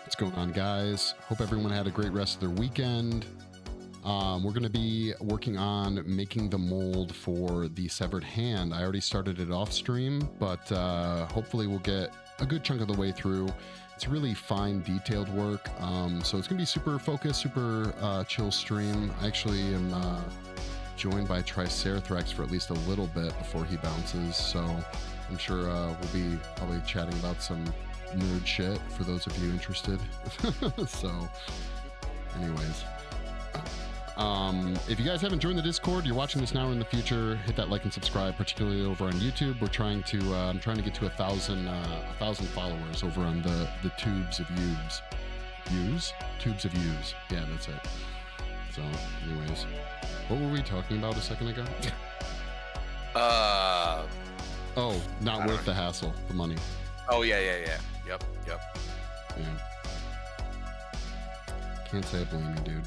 What's going on, guys? Hope everyone had a great rest of their weekend. We're going to be working on making the mold for the severed hand. I already started it off stream, but hopefully we'll get a good chunk of the way through. It's really fine, detailed work, so it's going to be super focused, super chill stream. I actually am joined by Triceratops for at least a little bit before he bounces, so I'm sure we'll be probably chatting about some nerd shit for those of you interested. So anyways, if you guys haven't joined the Discord, you're watching this now or in the future, hit that like and subscribe, particularly over on YouTube. We're trying to I'm trying to get to 1,000 followers over on the tubes of tubes of views. Yeah, that's it. So anyways, what were we talking about a second ago? Oh, not worth the hassle, the money. Oh yeah. Yep. Yeah. Can't say I blame you, dude.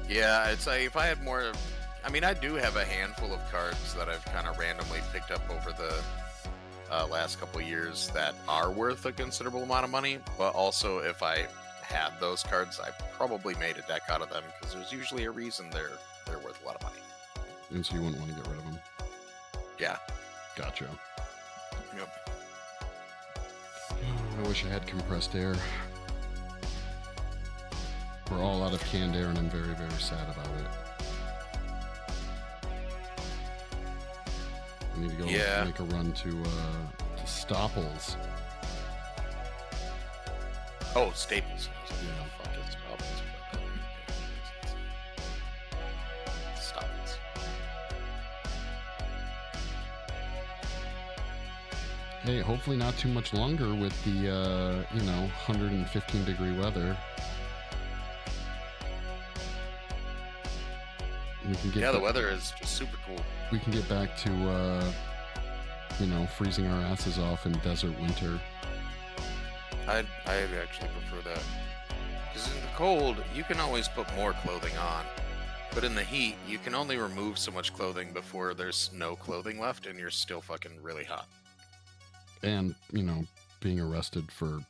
Yeah, it's like if I had more. I mean, I do have a handful of cards that I've kind of randomly picked up over the last couple of years that are worth a considerable amount of money. But also, if I had those cards, I probably made a deck out of them because there's usually a reason they're worth a lot of money. And so you wouldn't want to get rid of them. Yeah. Gotcha. Yep. I wish I had compressed air. We're all out of canned air, and I'm very, very sad about it. I need to go make a run to Stopples. Oh, Staples. Yeah. Fuck it, Staples. Hey, hopefully not too much longer with the 115-degree weather. We can get the weather is just super cool. We can get back to freezing our asses off in desert winter. I actually prefer that. Because in the cold, you can always put more clothing on. But in the heat, you can only remove so much clothing before there's no clothing left and you're still fucking really hot. And, being arrested for,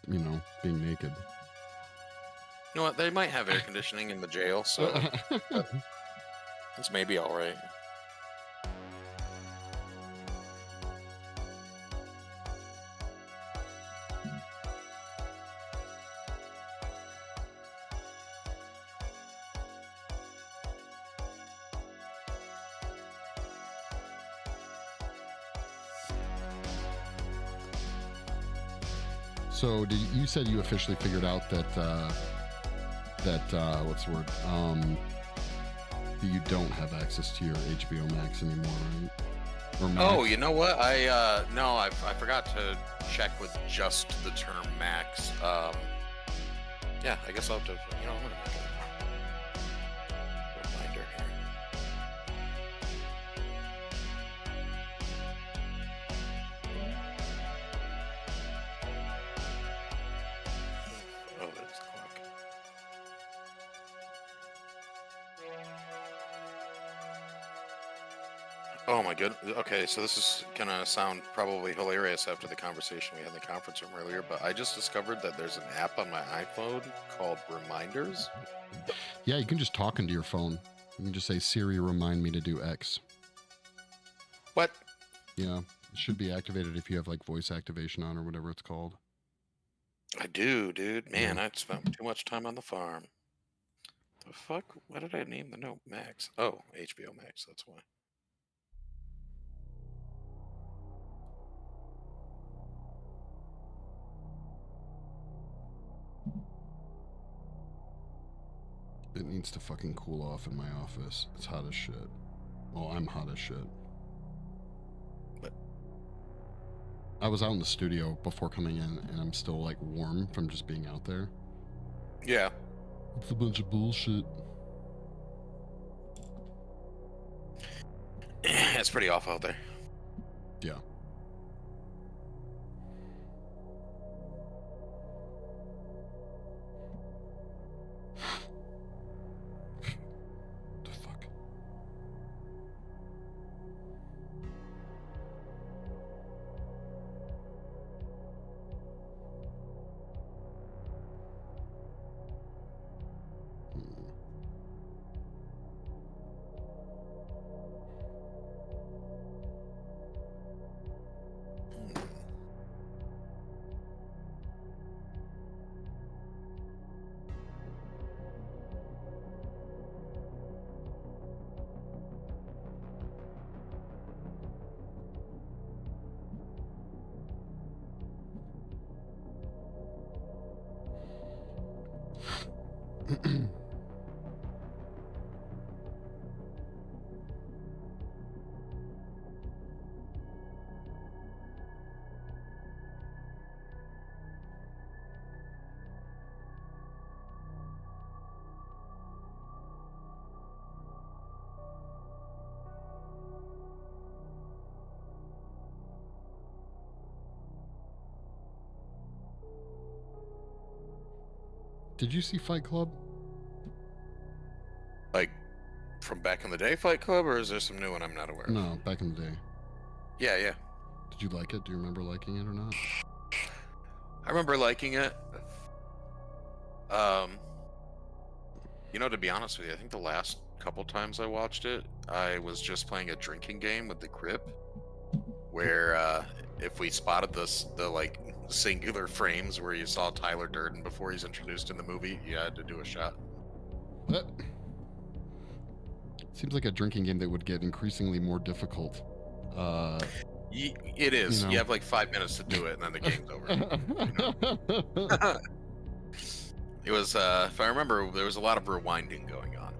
being naked. You know what? They might have air conditioning in the jail, so it's maybe all right. So you said you officially figured out that what's the word? That you don't have access to your HBO Max anymore, right? Or Max? Oh, you know what? I forgot to check with just the term Max. Yeah, I guess I'll have to. I'm gonna make a reminder here. Oh, there's the clock. Oh my goodness. Okay, so this is gonna sound probably hilarious after the conversation we had in the conference room earlier, but I just discovered that there's an app on my iPhone called Reminders. Yeah, you can just talk into your phone. You can just say, Siri, remind me to do X. What? Yeah, it should be activated if you have like voice activation on or whatever it's called. I do, dude. Man, I spent too much time on the farm. The fuck? Why did I name the note Max? Oh, HBO Max, that's why. It needs to fucking cool off in my office. It's hot as shit. Well, I'm hot as shit. What? I was out in the studio before coming in, and I'm still like warm from just being out there. Yeah. It's a bunch of bullshit. It's pretty off out there. Yeah. The fuck? Did you see Fight Club? Like from back in the day, Fight Club, or is there some new one I'm not aware of? No, back in the day. Yeah, yeah. Did you like it? Do you remember liking it or not? I remember liking it. To be honest with you, I think the last couple times I watched it, I was just playing a drinking game with the grip, where if we spotted the like singular frames where you saw Tyler Durden before he's introduced in the movie, you had to do a shot. What? Seems like a drinking game that would get increasingly more difficult. It is. You have like 5 minutes to do it, and then the game's over. It was, if I remember, there was a lot of rewinding going on.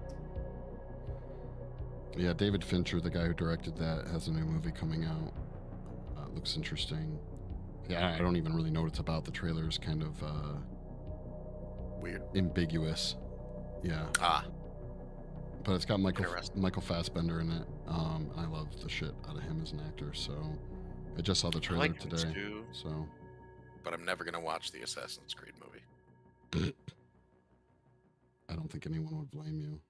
Yeah, David Fincher, the guy who directed that, has a new movie coming out. Looks interesting. Yeah, I don't even really know what it's about. The trailer is kind of weird, ambiguous. Yeah. But it's got Michael Fassbender in it. I love the shit out of him as an actor. So I just saw the trailer today. Too, so, but I'm never gonna watch the Assassin's Creed movie. I don't think anyone would blame you.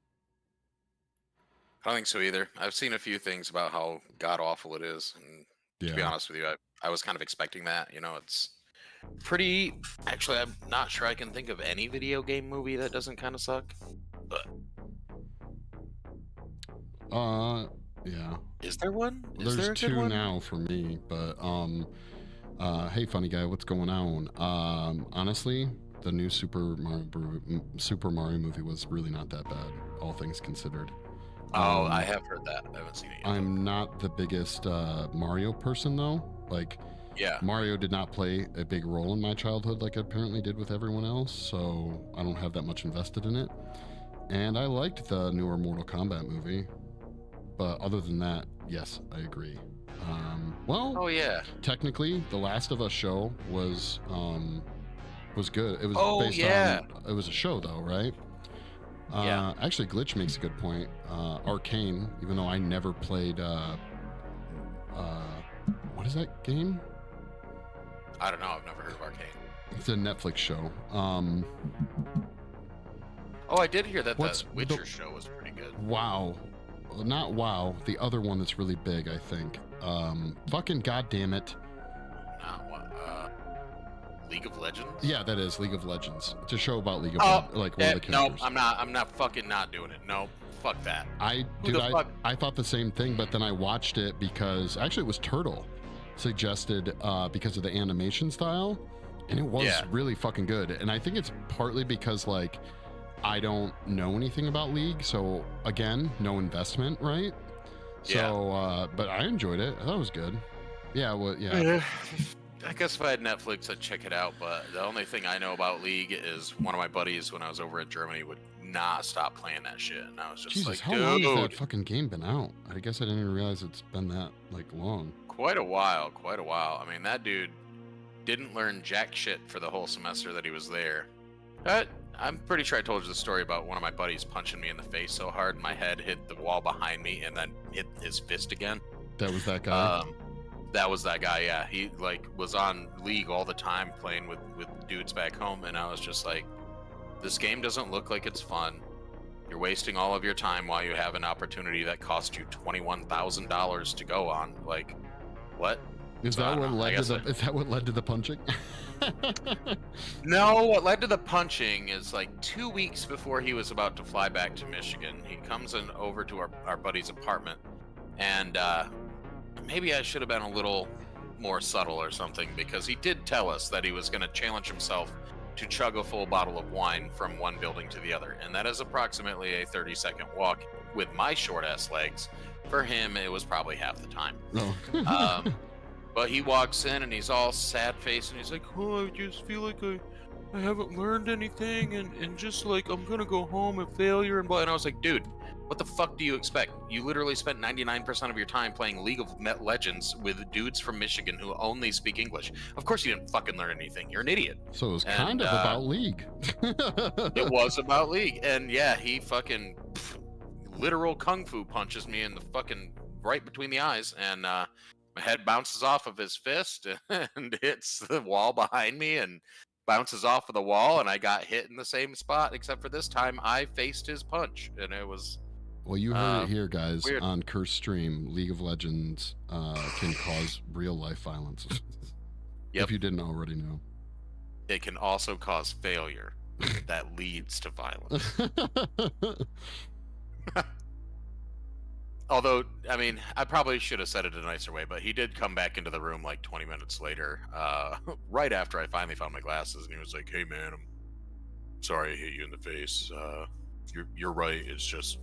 I don't think so either. I've seen a few things about how god awful it is, and to be honest with you, I was kind of expecting that. It's pretty. Actually, I'm not sure I can think of any video game movie that doesn't kind of suck. But yeah. Is there one? There's two now for me, but hey, funny guy, what's going on? Honestly, the new Super Mario movie was really not that bad, all things considered. I have heard that. I haven't seen it yet. I'm not the biggest Mario person though. Like, yeah, Mario did not play a big role in my childhood like it apparently did with everyone else, so I don't have that much invested in it. And I liked the newer Mortal Kombat movie, but other than that, yes, I agree. Oh yeah. Technically, the Last of Us show was good. It was based on. It was a show though, right? Yeah. Actually, Glitch makes a good point. Arcane, even though I never played. What is that game? I don't know. I've never heard of Arcane. It's a Netflix show. I did hear that the Witcher show was pretty good. WoW. Not WoW. The other one that's really big, I think. Fucking goddamn it. Not what? League of Legends? Yeah, that is League of Legends. It's a show about League of Legends, like one of the characters. No, I'm not fucking not doing it. No, fuck that. I thought the same thing, but then I watched it because actually it was Turtle suggested because of the animation style, and it was really fucking good. And I think it's partly because like I don't know anything about League, so again, no investment, right? So, but I enjoyed it. I thought it was good. Yeah, well, yeah. I guess if I had Netflix, I'd check it out, but the only thing I know about League is one of my buddies when I was over in Germany would not stop playing that shit, and I was just like, how long has that fucking game been out? I guess I didn't even realize it's been that, like, long. Quite a while. I mean, that dude didn't learn jack shit for the whole semester that he was there. I'm pretty sure I told you the story about one of my buddies punching me in the face so hard, my head hit the wall behind me and then hit his fist again. That was that guy? That was that guy, yeah. He was on League all the time playing with dudes back home, and I was just like, this game doesn't look like it's fun. You're wasting all of your time while you have an opportunity that cost you $21,000 to go on. Like, what? Is that what led to the punching? No, what led to the punching is like 2 weeks before he was about to fly back to Michigan, he comes over to our buddy's apartment, and maybe I should have been a little more subtle or something, because he did tell us that he was going to challenge himself to chug a full bottle of wine from one building to the other, and that is approximately a 30-second walk with my short-ass legs. For him, it was probably half the time. No. But he walks in and he's all sad-faced and he's like, oh, I just feel like I haven't learned anything, and just like I'm gonna go home a failure and blah. And I was like, dude, what the fuck do you expect? You literally spent 99% of your time playing League of Legends with dudes from Michigan who only speak English. Of course you didn't fucking learn anything. You're an idiot. So it was kind of about League. It was about League, and yeah, he fucking literal kung fu punches me in the fucking right between the eyes, and my head bounces off of his fist and hits the wall behind me and bounces off of the wall, and I got hit in the same spot, except for this time I faced his punch, and it was well, you heard it here, guys, weird. on Curse Stream. League of Legends can cause real life violence. Yep. If you didn't already know. It can also cause failure that leads to violence. Although, I mean, I probably should have said it a nicer way, but he did come back into the room like 20 minutes later, right after I finally found my glasses, and he was like, "Hey, man, I'm sorry I hit you in the face. You're right. It's just,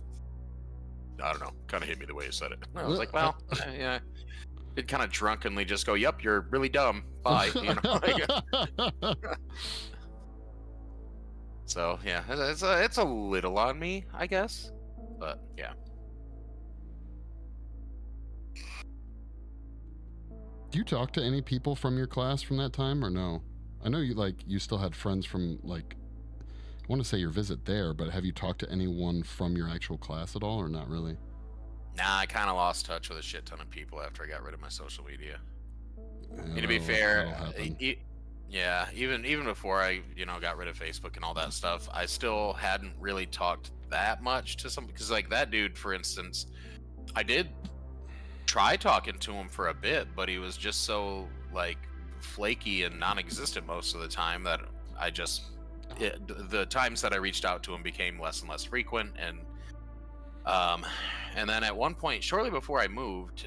I don't know, kind of hit me the way you said it." And I was like, "Well, yeah." He'd kind of drunkenly just go, "Yep, you're really dumb. Bye." You know. So yeah, it's a little on me, I guess, but yeah. Do you talk to any people from your class from that time or no? I know you still had friends from I want to say your visit there, but have you talked to anyone from your actual class at all or not really? Nah, I kind of lost touch with a shit ton of people after I got rid of my social media. To be fair, yeah, even before I got rid of Facebook and all that stuff, I still hadn't really talked that much to some, because like that dude, for instance, I did try talking to him for a bit, but he was just so like flaky and non-existent most of the time that I just the times that I reached out to him became less and less frequent, and then at one point shortly before I moved,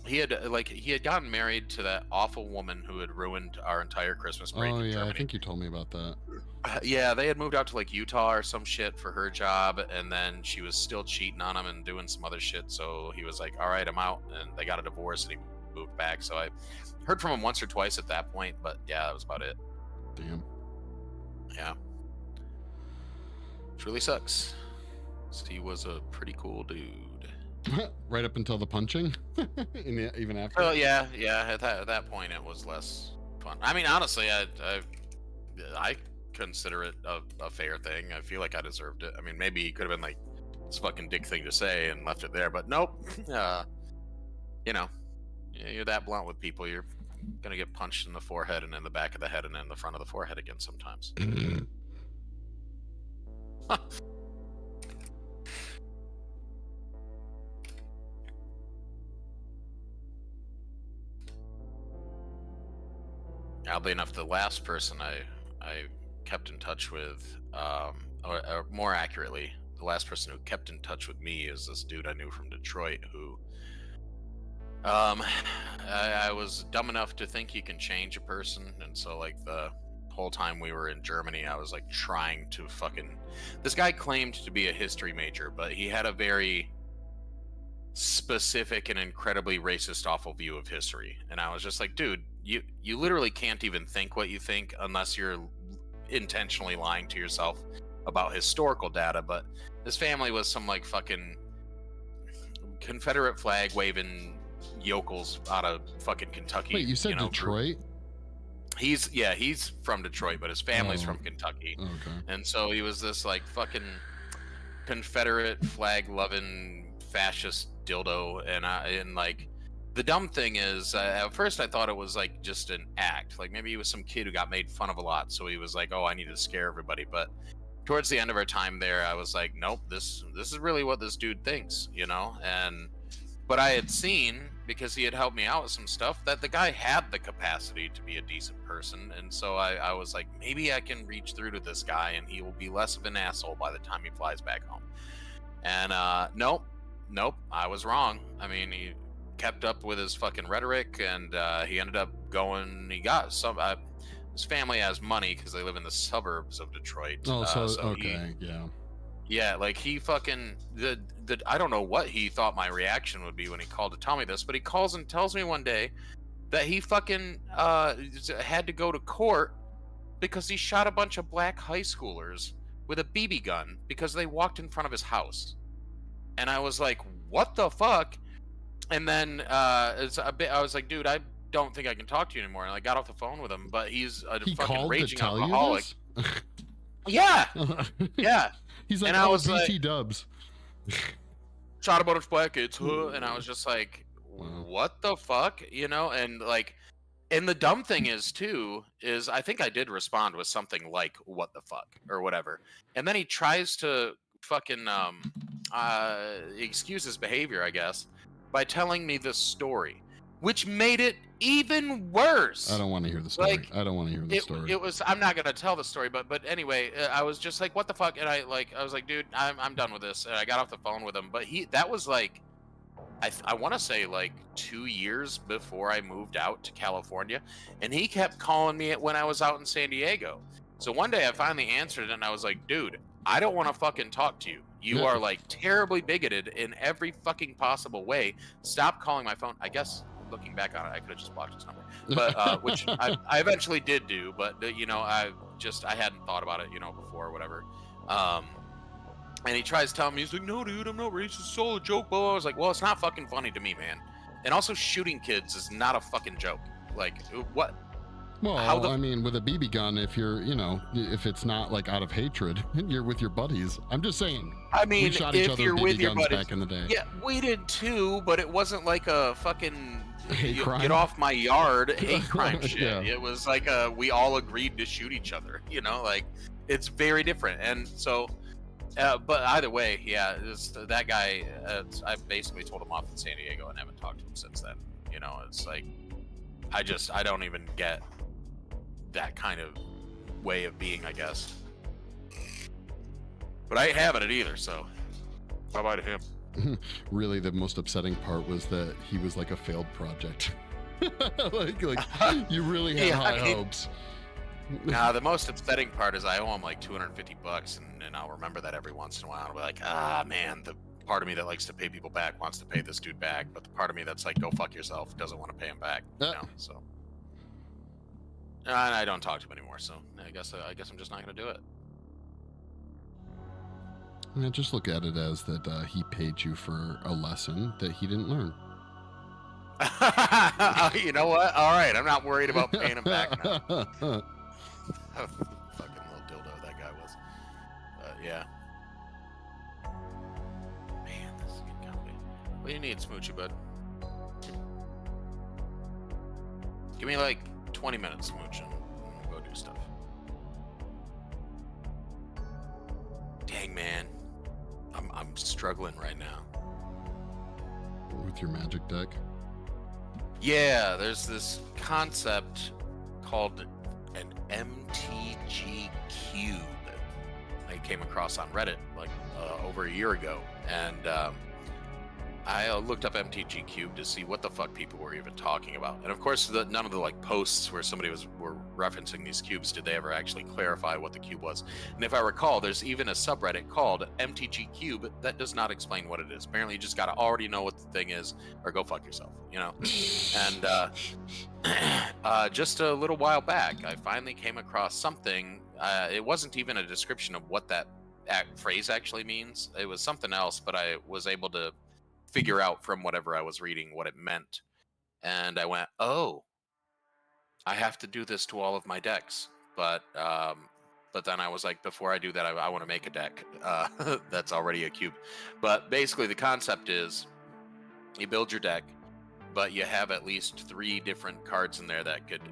he had gotten married to that awful woman who had ruined our entire Christmas break in Germany. I think you told me about that. Yeah, they had moved out to like Utah or some shit for her job, and then she was still cheating on him and doing some other shit, so he was like, "All right, I'm out," and they got a divorce and he moved back. So I heard from him once or twice at that point, but yeah, that was about it. Damn. Yeah. Which really sucks. He was a pretty cool dude. Right up until the punching? Even after? Oh yeah. At that point, it was less fun. I mean, honestly, I consider it a fair thing. I feel like I deserved it. I mean, maybe he could have been like, "This fucking dick thing to say," and left it there, but nope. You're that blunt with people, you're gonna get punched in the forehead and in the back of the head and in the front of the forehead again sometimes. Oddly enough, the last person I kept in touch with, or more accurately, the last person who kept in touch with me is this dude I knew from Detroit who, I was dumb enough to think you can change a person, and so like the whole time we were in Germany, I was like trying to this guy claimed to be a history major, but he had a very specific and incredibly racist, awful view of history, and I was just like, dude, you literally can't even think what you think unless you're intentionally lying to yourself about historical data. But his family was some like fucking Confederate flag waving yokels out of fucking Kentucky. Wait, you said Detroit? He's from Detroit, but his family's from Kentucky. Okay. And so he was this like fucking Confederate flag loving fascist dildo, and like the dumb thing is, at first I thought it was like just an act, like maybe he was some kid who got made fun of a lot, so he was like, "Oh, I need to scare everybody." But towards the end of our time there, I was like, nope, this is really what this dude thinks, but I had seen, because he had helped me out with some stuff, that the guy had the capacity to be a decent person, and so I was like, maybe I can reach through to this guy and he will be less of an asshole by the time he flies back home. And nope, I was wrong. I mean, he kept up with his fucking rhetoric, and he ended up going. He got some. His family has money because they live in the suburbs of Detroit. Oh, okay, yeah. Like he fucking I don't know what he thought my reaction would be when he called to tell me this, but he calls and tells me one day that he fucking had to go to court because he shot a bunch of black high schoolers with a BB gun because they walked in front of his house. And I was like, what the fuck? And then I was like, dude, I don't think I can talk to you anymore. And I got off the phone with him, but he's a He fucking called to raging tell alcoholic. you this? Yeah, yeah. He's like, And I oh, was BT like, dubs. shot a bunch of black kids, huh? And I was just like, Wow. what the fuck? You know, and like, and the dumb thing is too, is I think I did respond with something like, what the fuck? Or whatever. And then he tries to fucking excuse his behavior, I guess, by telling me this story, which made it even worse. I don't want to hear the story. Like, I don't want to hear the story. It was. I'm not gonna tell the story, but anyway, I was just like, what the fuck? And I was like, dude, I'm done with this. And I got off the phone with him. But that was like, I want to say like 2 years before I moved out to California, and he kept calling me when I was out in San Diego. So one day I finally answered, and I was like, dude, I don't want to fucking talk to you. You are like terribly bigoted in every fucking possible way. Stop calling my phone. I guess looking back on it, I could have just blocked his number, but which I eventually did do. But you know, I hadn't thought about it, you know, before or whatever. And he tries telling me, he's like, no, dude, I'm not racist. It's all a joke. Blah. I was like, well, it's not fucking funny to me, man. And also, shooting kids is not a fucking joke. Like, what? Well, I mean, with a BB gun, if you're, you know, if it's not like out of hatred, you're with your buddies. I'm just saying. I mean, we shot each if other you're with with BB your guns buddies, back in the day. yeah, we did too, but it wasn't like a fucking hate crime? Get off my yard hate crime shit. Yeah. It was like we all agreed to shoot each other. You know, like it's very different. And so, but either way, yeah, that guy. I basically told him off in San Diego and haven't talked to him since then. You know, it's like I don't even get that kind of way of being, I guess. But I ain't having it either, so bye bye to him. Really, the most upsetting part was that he was like a failed project. like you really had high hopes. Nah, the most upsetting part is I owe him like $250, and I'll remember that every once in a while. I'll be like, man, the part of me that likes to pay people back wants to pay this dude back, but the part of me that's like, go fuck yourself, doesn't want to pay him back. You know, so. And I don't talk to him anymore, so I guess I'm just not gonna do it. Yeah, just look at it as that he paid you for a lesson that he didn't learn. You know what? All right, I'm not worried about paying him back now. Fucking little dildo that guy was. Yeah. Man, this is getting complicated. What do you need, Smoochie, bud? Give me like 20 minutes, Smooch, and we'll go do stuff. Dang, man. I'm struggling right now. With your magic deck? Yeah, there's this concept called an MTG cube I came across on Reddit like over a year ago, and I looked up MTG cube to see what the fuck people were even talking about. And of course, none of the like posts where somebody were referencing these cubes did they ever actually clarify what the cube was. And if I recall, there's even a subreddit called MTG cube that does not explain what it is. Apparently, you just gotta already know what the thing is, or go fuck yourself, you know. And just a little while back, I finally came across something. It wasn't even a description of what that phrase actually means. It was something else, but I was able to figure out from whatever I was reading what it meant. And I went, oh, I have to do this to all of my decks. But then I was like, before I do that, I want to make a deck that's already a cube. But basically the concept is you build your deck, but you have at least 3 different cards in there that could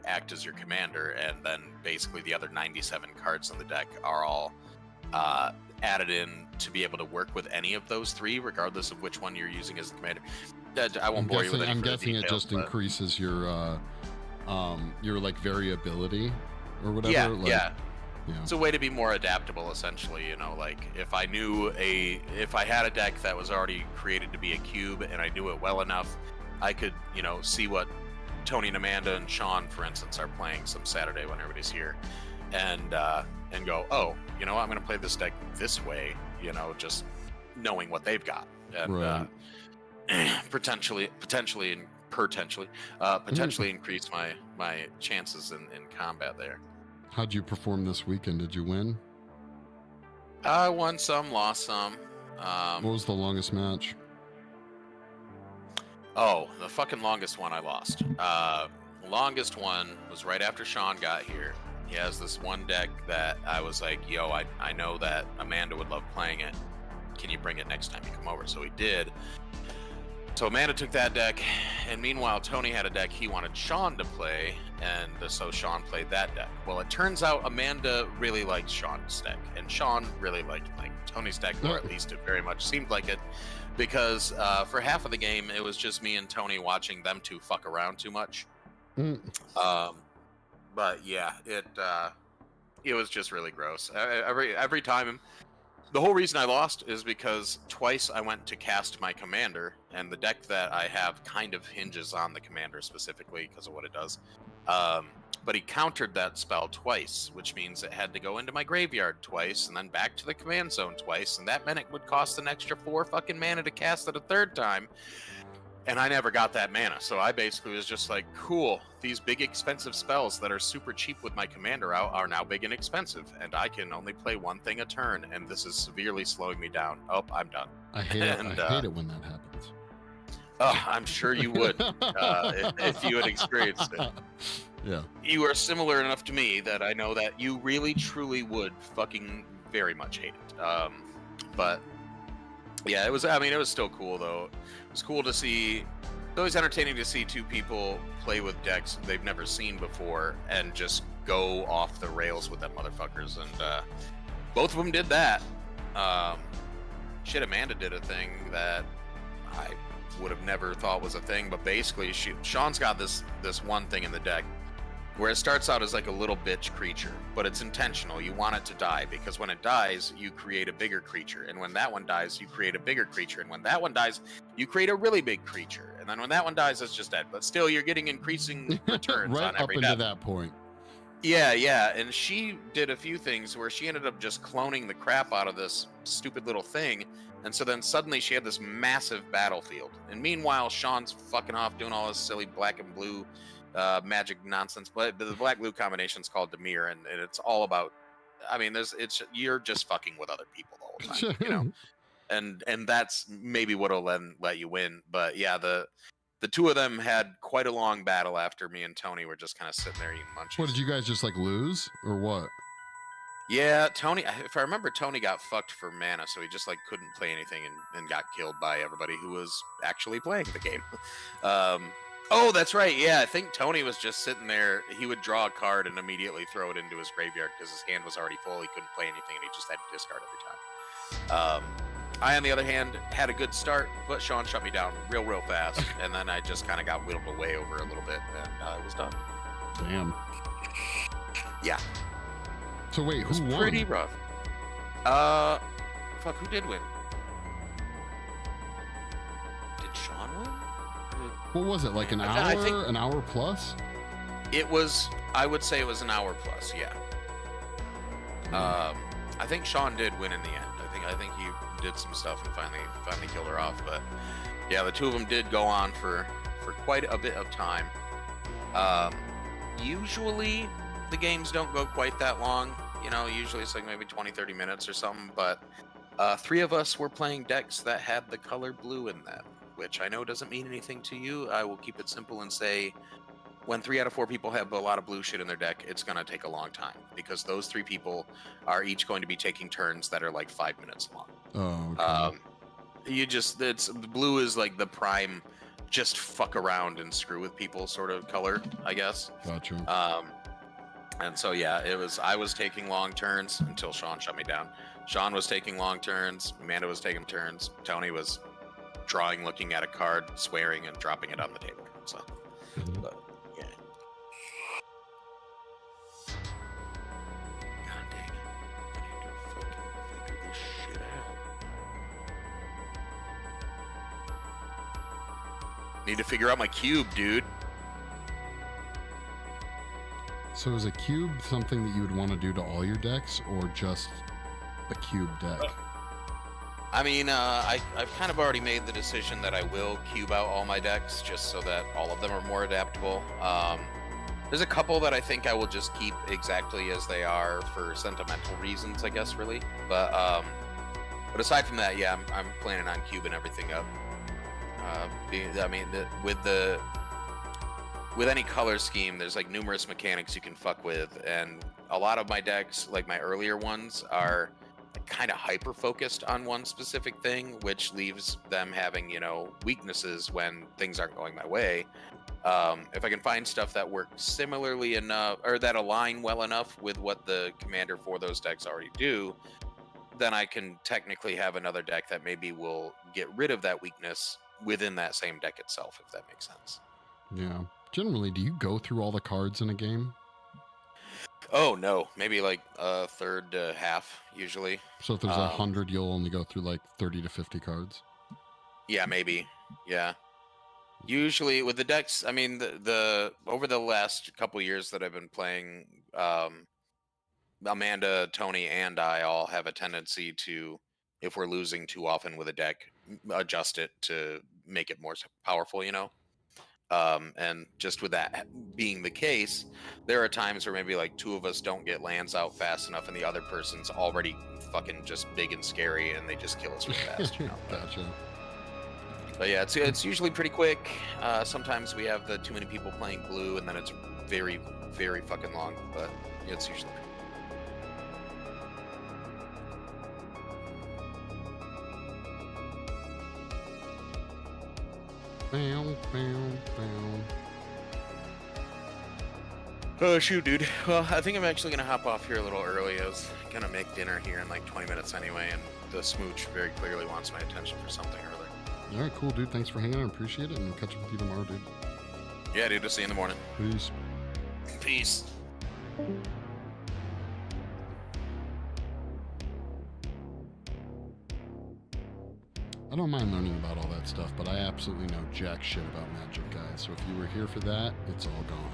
act as your commander. And then basically the other 97 cards on the deck are all added in to be able to work with any of those 3, regardless of which one you're using as the commander. I won't bore you with any I'm further guessing details, it just increases your like variability or whatever. Yeah, like, yeah. It's a way to be more adaptable, essentially. You know, like if I had a deck that was already created to be a cube and I knew it well enough, I could, you know, see what Tony and Amanda and Sean, for instance, are playing some Saturday when everybody's here, and go, oh, you know, I'm going to play this deck this way, you know, just knowing what they've got, and right. potentially increase my chances in combat there. How'd you perform this weekend? Did you win? I won some, lost some. What was the longest match? Oh, the fucking longest one I lost. Longest one was right after Sean got here. He has this one deck that I was like, yo, I know that Amanda would love playing it. Can you bring it next time you come over? So he did. So Amanda took that deck, and meanwhile, Tony had a deck he wanted Sean to play, and so Sean played that deck. Well, it turns out Amanda really liked Sean's deck, and Sean really liked playing Tony's deck, or at least it very much seemed like it, because for half of the game, it was just me and Tony watching them two fuck around too much. But yeah, it was just really gross. Every time. The whole reason I lost is because twice I went to cast my commander, and the deck that I have kind of hinges on the commander specifically because of what it does. But he countered that spell twice, which means it had to go into my graveyard twice, and then back to the command zone twice, and that meant it would cost an extra 4 fucking mana to cast it a third time. And I never got that mana, so I basically was just like, cool, these big expensive spells that are super cheap with my commander out are now big and expensive, and I can only play one thing a turn, and this is severely slowing me down. Oh, I'm done. I hate it. I hate it when that happens. Oh, I'm sure you would, if you had experienced it. Yeah. You are similar enough to me that I know that you really, truly would fucking very much hate it. But yeah, it was still cool, though. It was cool to see. It's always entertaining to see two people play with decks they've never seen before and just go off the rails with them motherfuckers. And both of them did that. Shit, Amanda did a thing that I would have never thought was a thing, but basically Sean's got this one thing in the deck where it starts out as like a little bitch creature, but it's intentional. You want it to die, because when it dies, you create a bigger creature. And when that one dies, you create a bigger creature. And when that one dies, you create a really big creature. And then when that one dies, it's just dead. But still, you're getting increasing returns right on every up death. into that point. Yeah. And she did a few things where she ended up just cloning the crap out of this stupid little thing. And so then suddenly she had this massive battlefield. And meanwhile, Sean's fucking off doing all this silly black and blue magic nonsense, but the black blue combination is called Demir, and it's all about, I mean, you're just fucking with other people the whole time, you know, and that's maybe what'll then let you win. But yeah, the two of them had quite a long battle after me and Tony were just kind of sitting there eating munchies. What, did you guys just like lose or what? Yeah, Tony, if I remember, Tony got fucked for mana, so he just like couldn't play anything and got killed by everybody who was actually playing the game. Oh, that's right. Yeah, I think Tony was just sitting there. He would draw a card and immediately throw it into his graveyard because his hand was already full. He couldn't play anything, and he just had to discard every time. I, on the other hand, had a good start, but Sean shut me down real fast, and then I just kind of got whittled away over a little bit, and I was done. Damn. Yeah. So wait, who won? Pretty rough. Fuck, who did win? Did Sean win? What was it, like an hour, an hour plus? It was, I would say it was an hour plus, yeah. I think Sean did win in the end. I think he did some stuff and finally killed her off. But yeah, the two of them did go on for quite a bit of time. Usually the games don't go quite that long. You know, usually it's like maybe 20-30 minutes or something. But 3 of us were playing decks that had the color blue in them, which I know doesn't mean anything to you. I will keep it simple and say, when 3 out of 4 people have a lot of blue shit in their deck, it's going to take a long time, because those 3 people are each going to be taking turns that are like 5 minutes long. Oh, okay. Blue is like the prime, just fuck around and screw with people sort of color, I guess. Gotcha. And so yeah, I was taking long turns until Sean shut me down. Sean was taking long turns. Amanda was taking turns. Tony was drawing, looking at a card, swearing, and dropping it on the table. So, but, yeah. God dang it. I need to fucking figure this shit out. Need to figure out my cube, dude. So is a cube something that you would want to do to all your decks, or just a cube deck? I mean, I've kind of already made the decision that I will cube out all my decks, just so that all of them are more adaptable. There's a couple that I think I will just keep exactly as they are for sentimental reasons, I guess, really. But aside from that, yeah, I'm planning on cubing everything up. I mean, with any color scheme, there's like numerous mechanics you can fuck with, and a lot of my decks, like my earlier ones, are kind of hyper focused on one specific thing, which leaves them having, you know, weaknesses when things aren't going my way. If I can find stuff that work similarly enough, or that align well enough with what the commander for those decks already do, then I can technically have another deck that maybe will get rid of that weakness within that same deck itself, if that makes sense. Yeah. Generally, do you go through all the cards in a game? Oh no, maybe like a third to half usually. So if there's 100, you'll only go through like 30 to 50 cards. Yeah, maybe. Yeah. Usually with the decks, I mean, the over the last couple years that I've been playing, Amanda, Tony, and I all have a tendency to, if we're losing too often with a deck, adjust it to make it more powerful, you know? And just with that being the case, there are times where maybe like two of us don't get lands out fast enough and the other person's already fucking just big and scary and they just kill us real fast, you know? Gotcha. But yeah, it's usually pretty quick. Sometimes we have the too many people playing blue, and then it's very, very fucking long. But it's usually Bow, bow, bow. Oh shoot, dude. Well, I think I'm actually gonna hop off here a little early. I was gonna make dinner here in like 20 minutes anyway, and the smooch very clearly wants my attention for something early. All right, cool, dude. Thanks for hanging out. Appreciate it, and catch up with you tomorrow, dude. Yeah, dude. I'll see you in the morning. Peace. Peace. I don't mind learning about all that stuff, but I absolutely know jack shit about Magic, guys. So if you were here for that, it's all gone.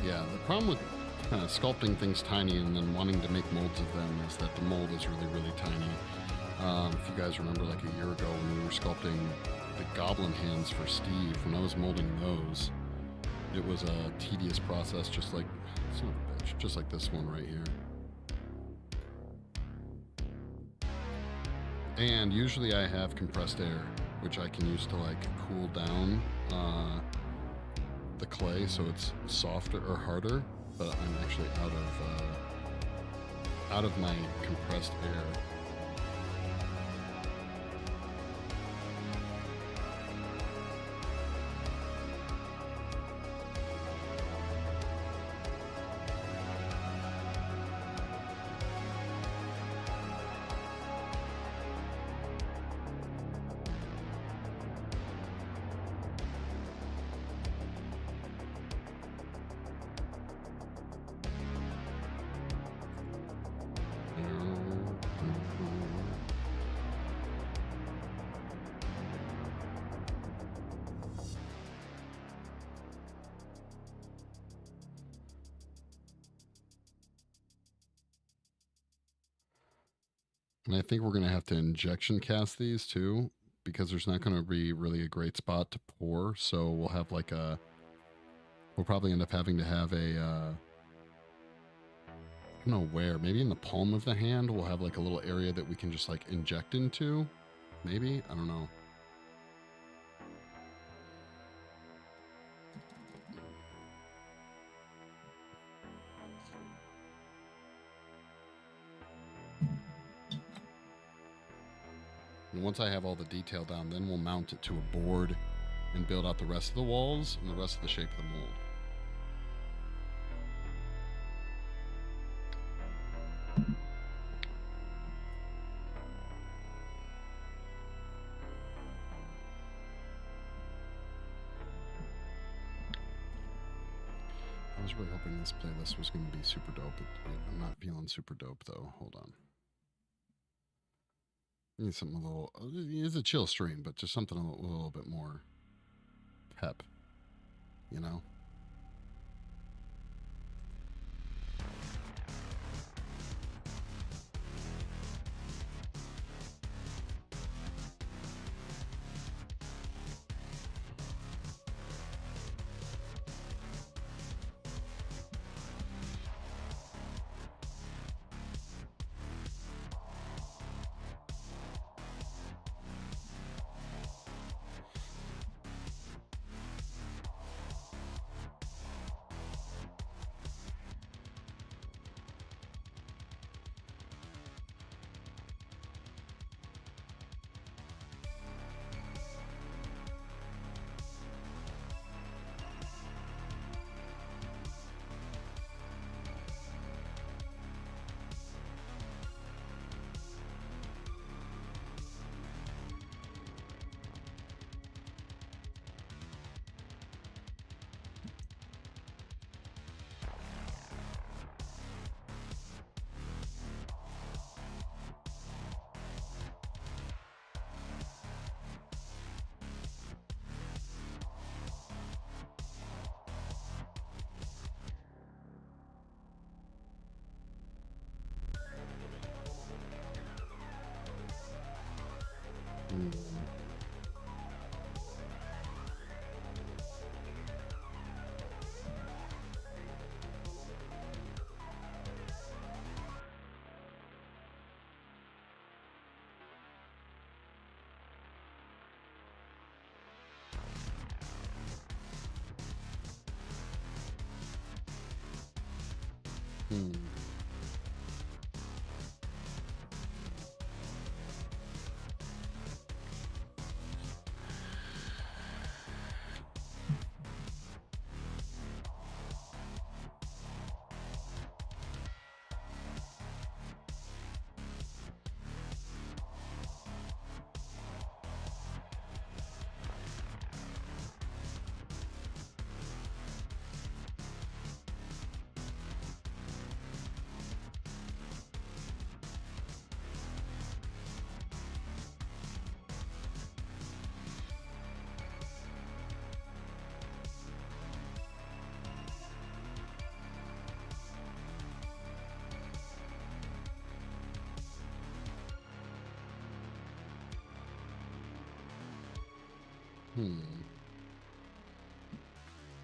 Yeah, the problem with sculpting things tiny and then wanting to make molds of them is that the mold is really, really tiny. If you guys remember, like a year ago when we were sculpting the goblin hands for Steve, when I was molding those, it was a tedious process, just like son of a bitch, just like this one right here. And usually I have compressed air, which I can use to like cool down the clay so it's softer or harder, but I'm actually out of my compressed air. And I think we're going to have to injection cast these too, because there's not going to be really a great spot to pour. So we'll have like we'll probably end up having to have I don't know where, maybe in the palm of the hand, we'll have like a little area that we can just like inject into. Maybe, I don't know. And once I have all the detail down, then we'll mount it to a board and build out the rest of the walls and the rest of the shape of the mold. was really hoping this playlist was going to be super dope. I'm not feeling super dope, though. Hold on. I need something a little... It's a chill stream, but just something a little bit more pep, you know?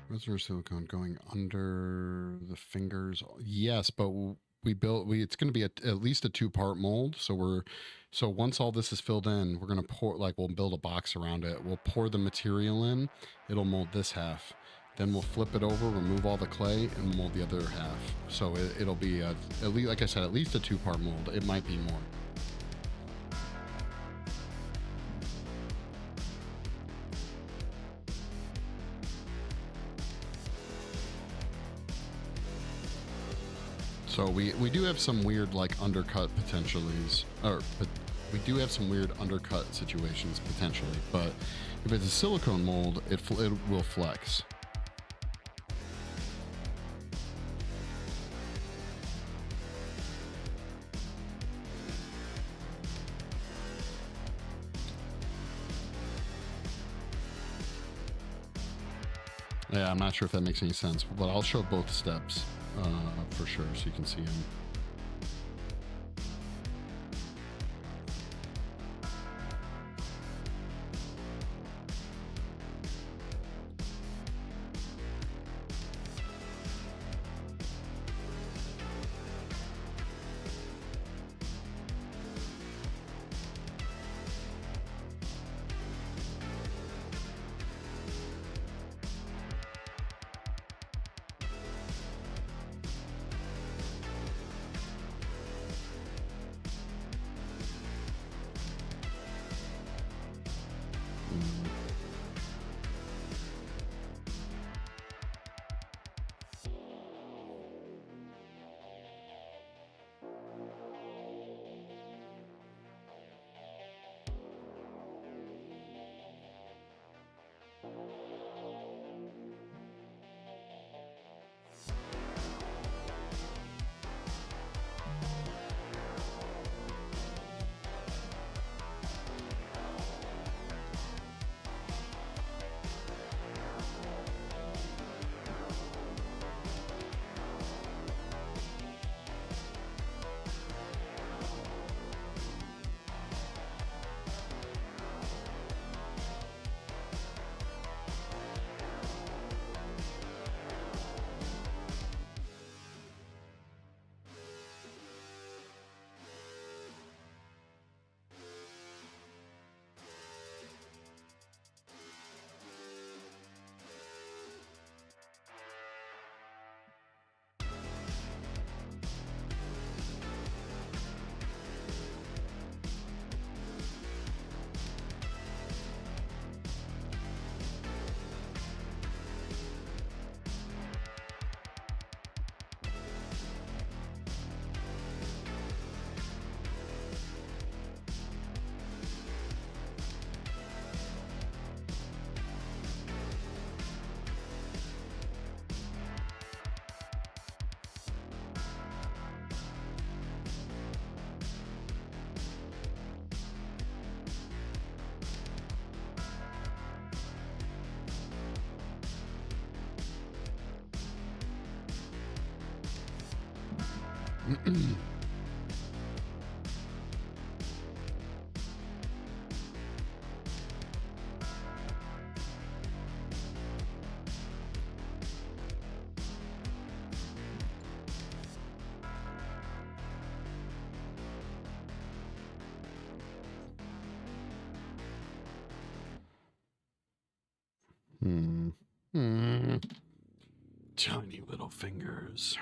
Reservoir silicone going under the fingers. Yes, but it's going to be at least a 2-part mold. So once all this is filled in, we're going to pour, we'll build a box around it. We'll pour the material in. It'll mold this half. Then we'll flip it over, remove all the clay, and mold the other half. So it'll be, at least, like I said, at least a 2-part mold. It might be more. So we do have some weird undercut potentialities, we do have some weird undercut situations potentially, but if it's a silicone mold, it will flex. Yeah, I'm not sure if that makes any sense, but I'll show both steps. For sure, so you can see them. Tiny little fingers.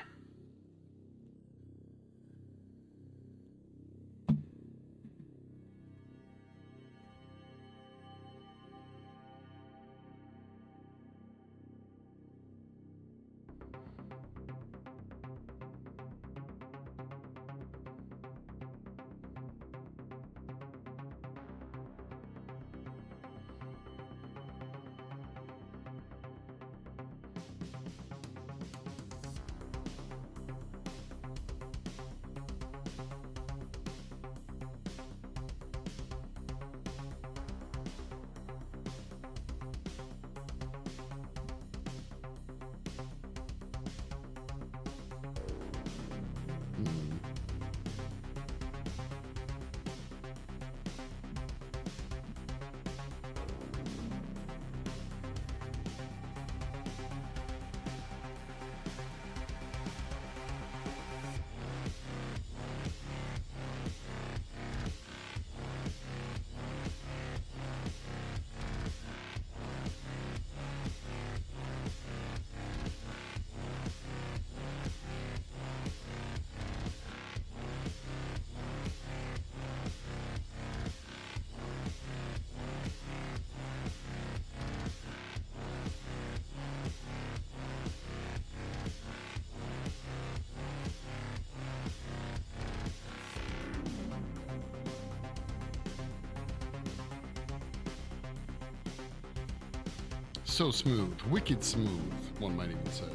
So smooth, wicked smooth, one might even say.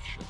Shit.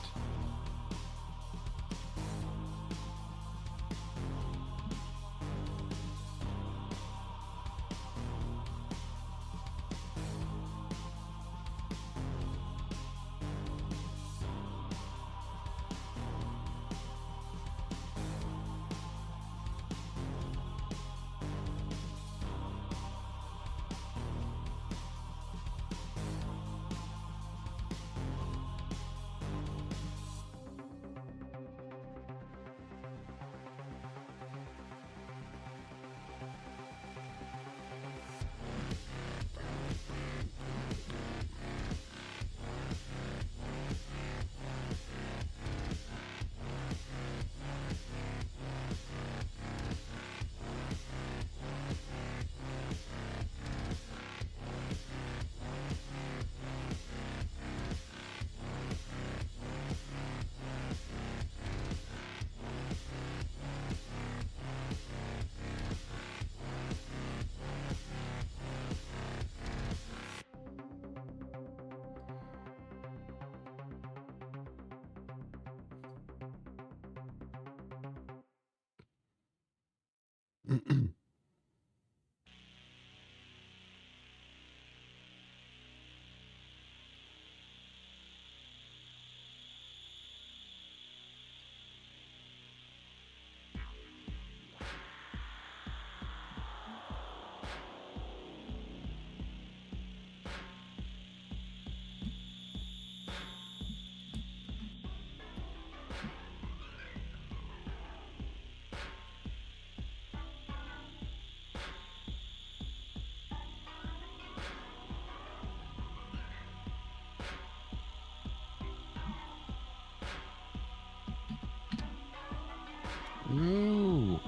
No.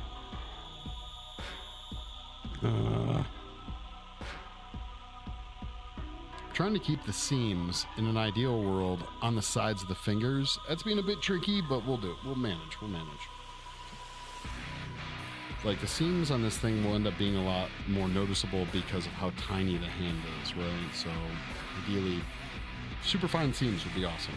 trying to keep the seams in an ideal world on the sides of the fingers. That's been a bit tricky, but we'll do it. We'll manage. Like the seams on this thing will end up being a lot more noticeable because of how tiny the hand is, right? So ideally, super fine seams would be awesome.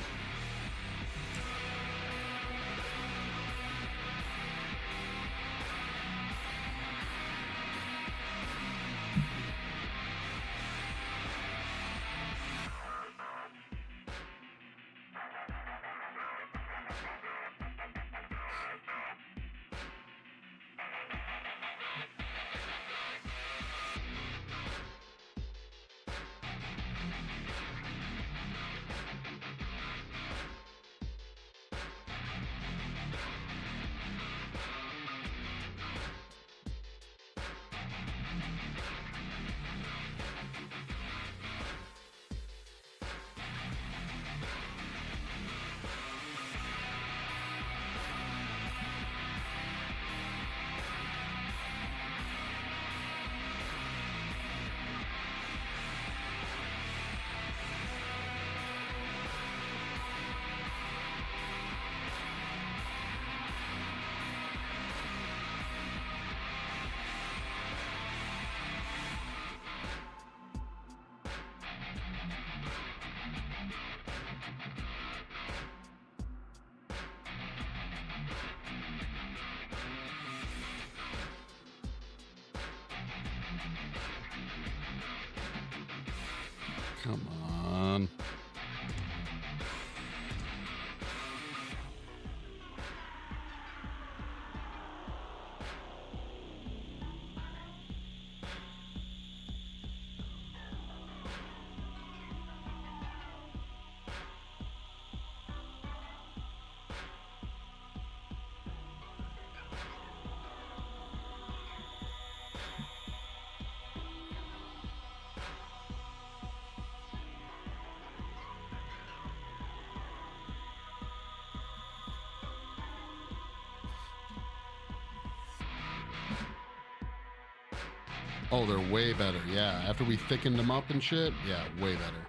Come on. Oh, they're way better. Yeah, after we thickened them up and shit, yeah, way better.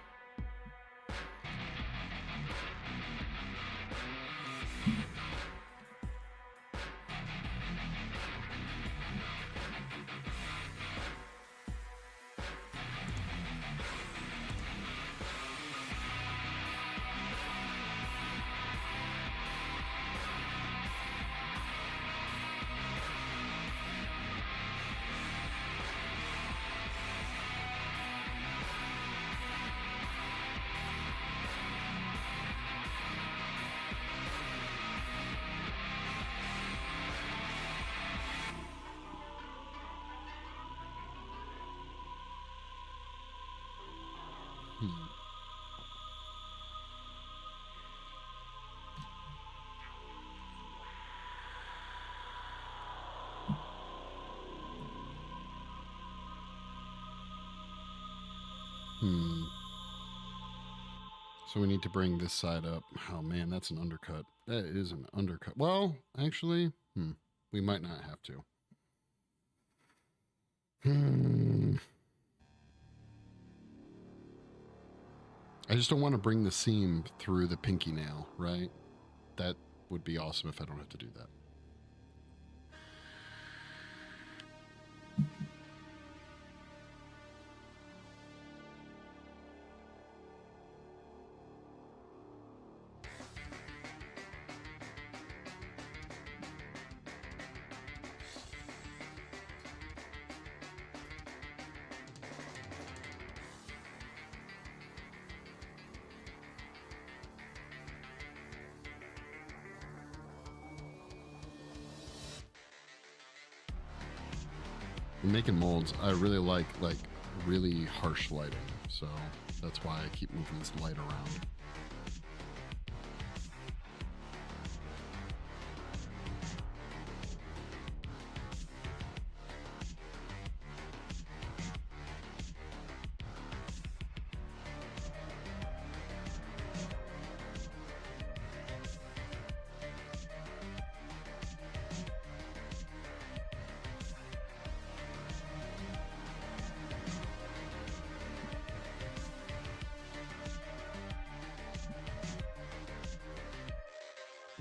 So we need to bring this side up. Oh man, that's an undercut. That is an undercut. Well, actually, we might not have to. I just don't want to bring the seam through the pinky nail, right? That would be awesome if I don't have to do that. Making molds, I really like really harsh lighting, so that's why I keep moving this light around.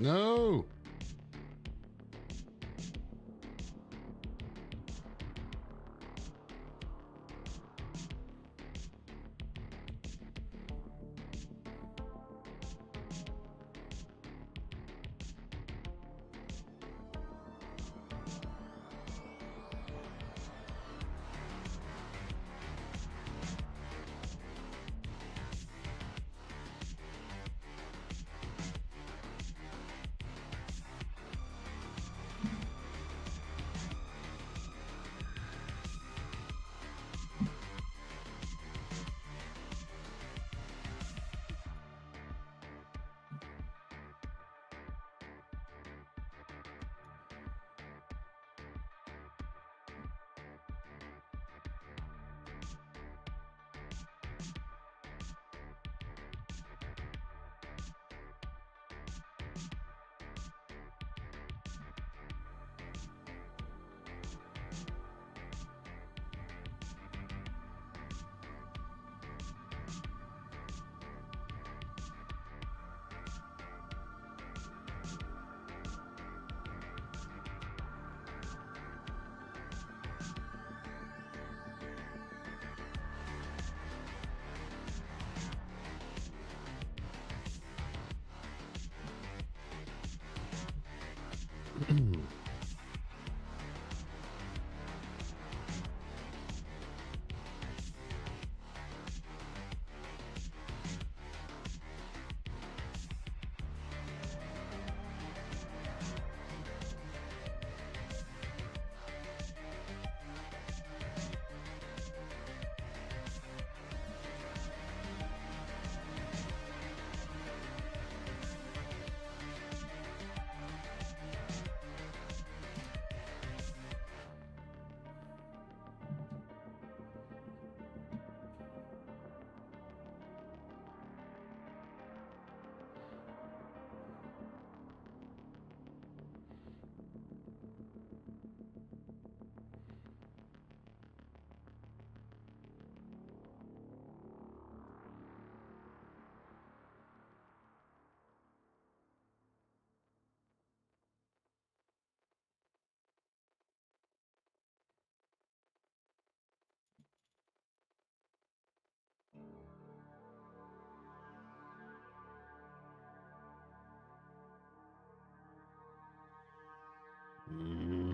No. Mm.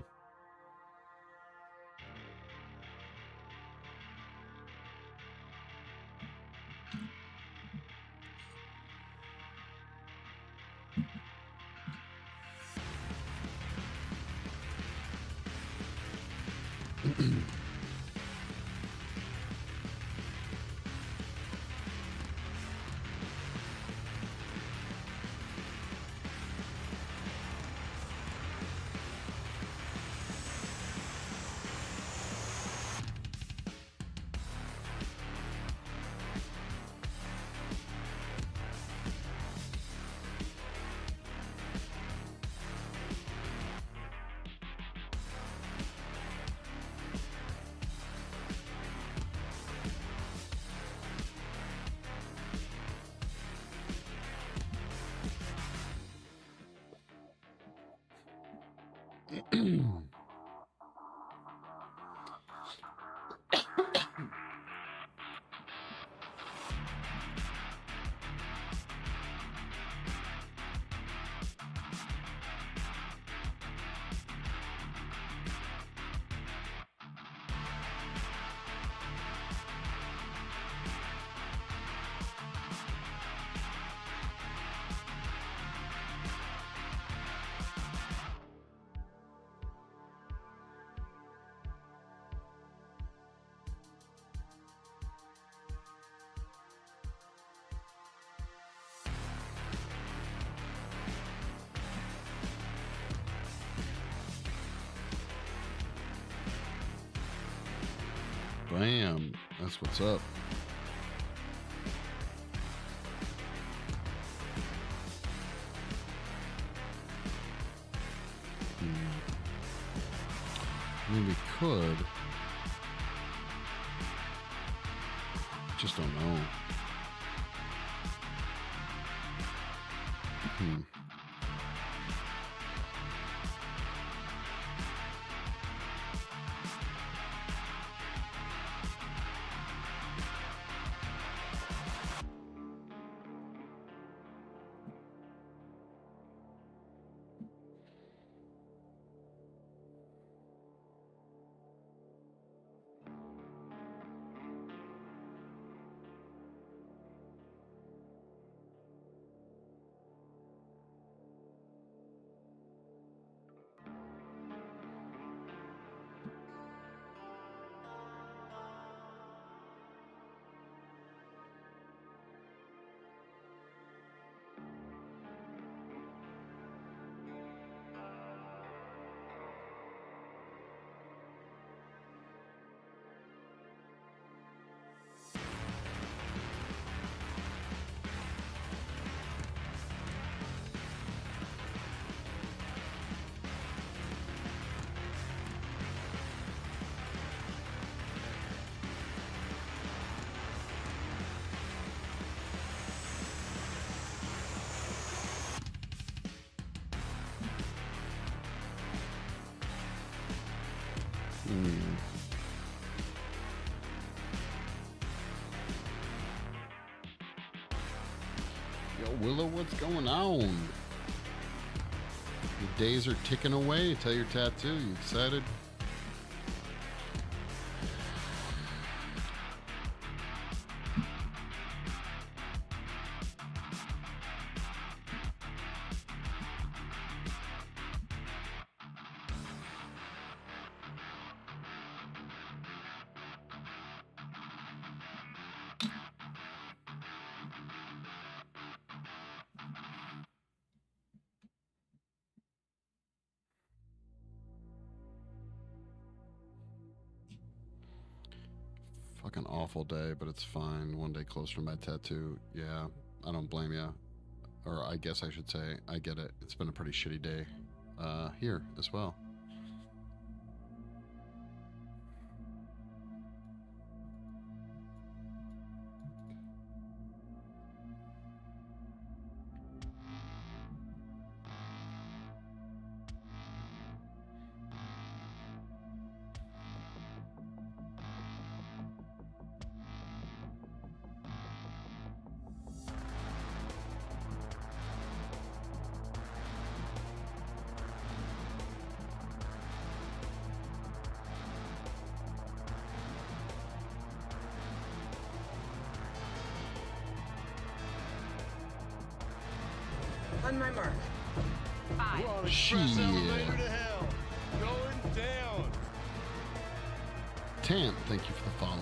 Bam. That's what's up. I mean, we could. Just don't know. Yo, Willow, what's going on? The days are ticking away. Tell your tattoo. You excited? Fucking awful day, but it's fine. One day closer to my tattoo. Yeah, I don't blame you. Or I guess I should say, I get it. It's been a pretty shitty day here as well. On my mark. 5. Shit. Elevator to hell. Going down. Tant, thank you for the follow.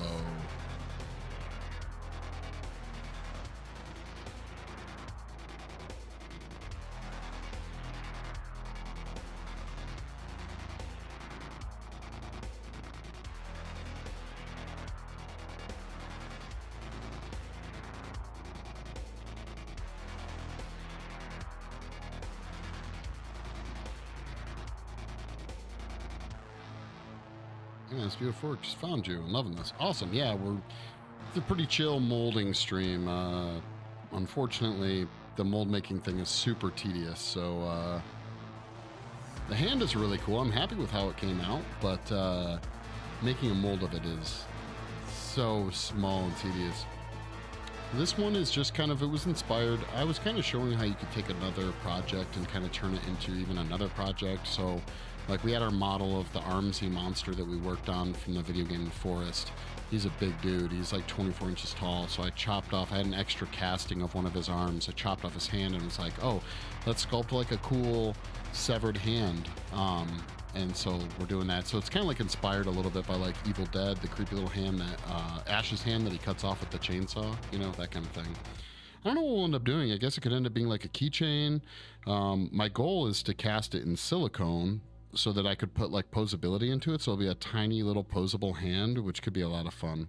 Yeah, it's beautiful work. Just found you. I'm loving this. Awesome. Yeah, it's a pretty chill molding stream. Unfortunately, the mold making thing is super tedious. So the hand is really cool. I'm happy with how it came out, but making a mold of it is so small and tedious. This one is just kind of, it was inspired. I was kind of showing how you could take another project and kind of turn it into even another project. So like we had our model of the Armsy monster that we worked on from the video game Forest. He's a big dude. He's like 24 inches tall. So I chopped off, I had an extra casting of one of his arms. I chopped off his hand and was like, oh, let's sculpt like a cool severed hand. And so we're doing that. So it's kind of like inspired a little bit by like Evil Dead, the creepy little hand that, Ash's hand that he cuts off with the chainsaw, you know, that kind of thing. I don't know what we'll end up doing. I guess it could end up being like a keychain. My goal is to cast it in silicone so that I could put like posability into it. So it'll be a tiny little posable hand, which could be a lot of fun.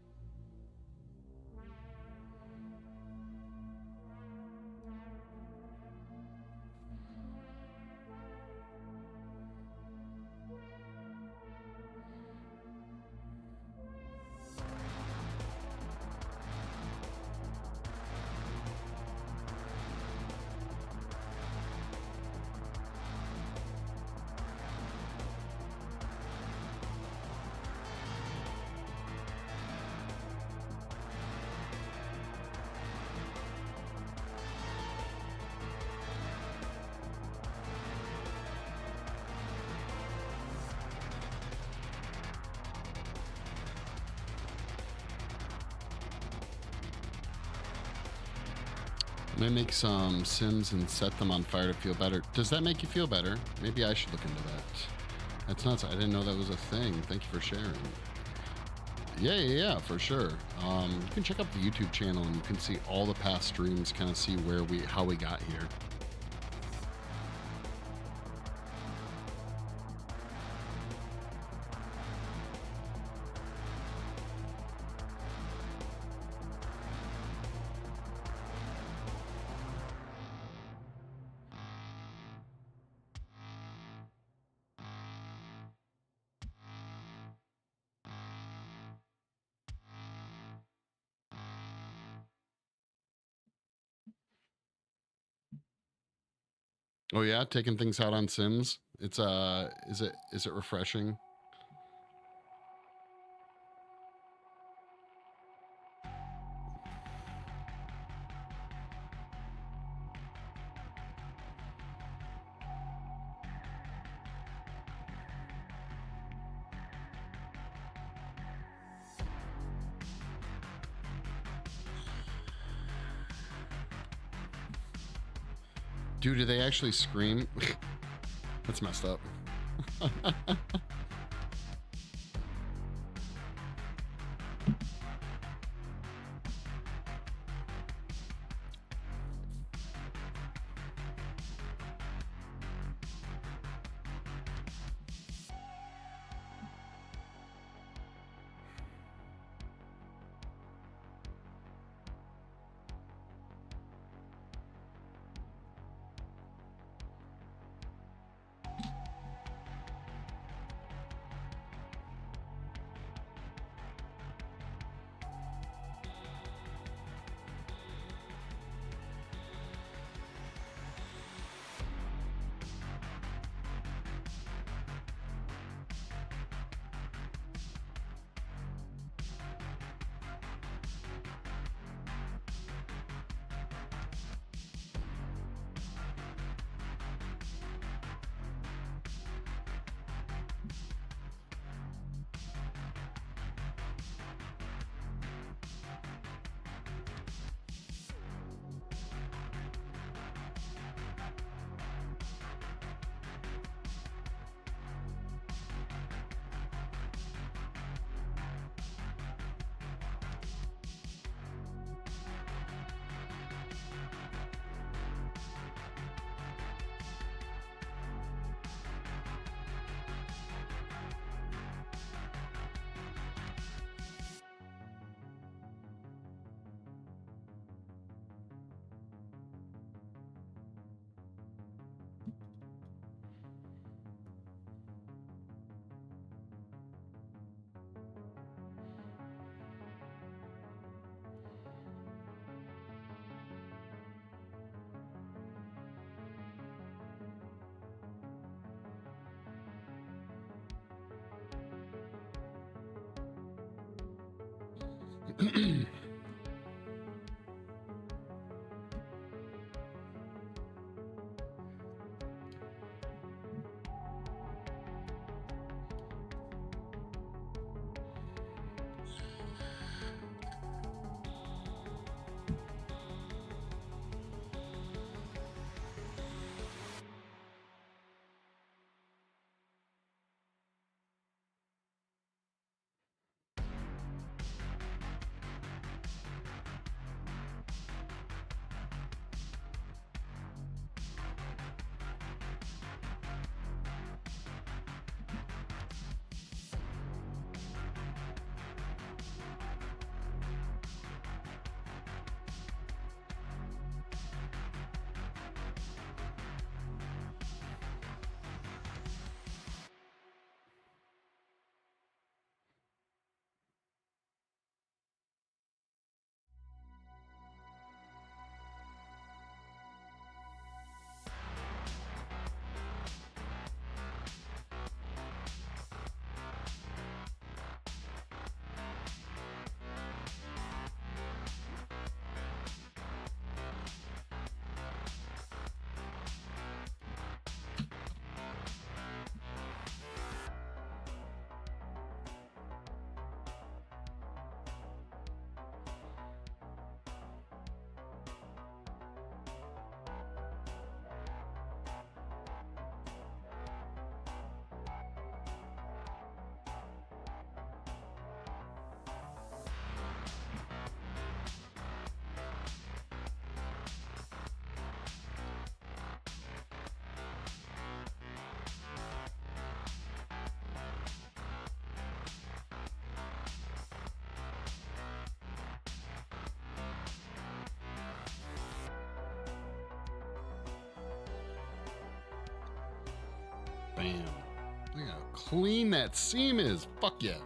I'm gonna make some Sims and set them on fire to feel better. Does that make you feel better? Maybe I should look into that. That's nuts. I didn't know that was a thing. Thank you for sharing. Yeah, for sure. You can check out the YouTube channel and you can see all the past streams, kind of see how we got here. Oh yeah, taking things out on Sims. It's is it refreshing? Dude, do they actually scream? That's messed up. Bam. Look how clean that seam is. Fuck yeah.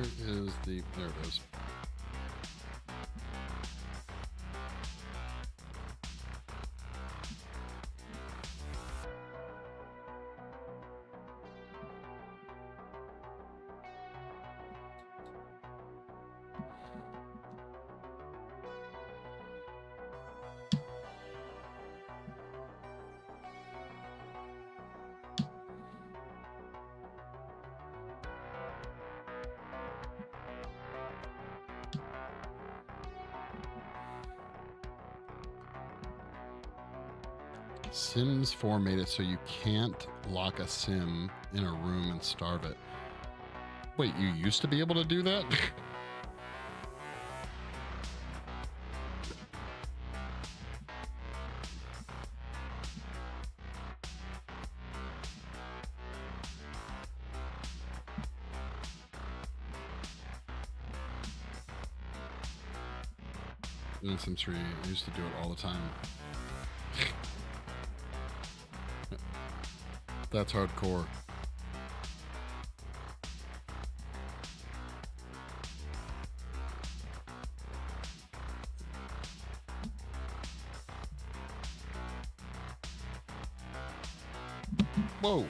is the... There it is. Sims 4 made it so you can't lock a sim in a room and starve it. Wait, you used to be able to do that? In Sims 3, I used to do it all the time. That's hardcore. Whoa.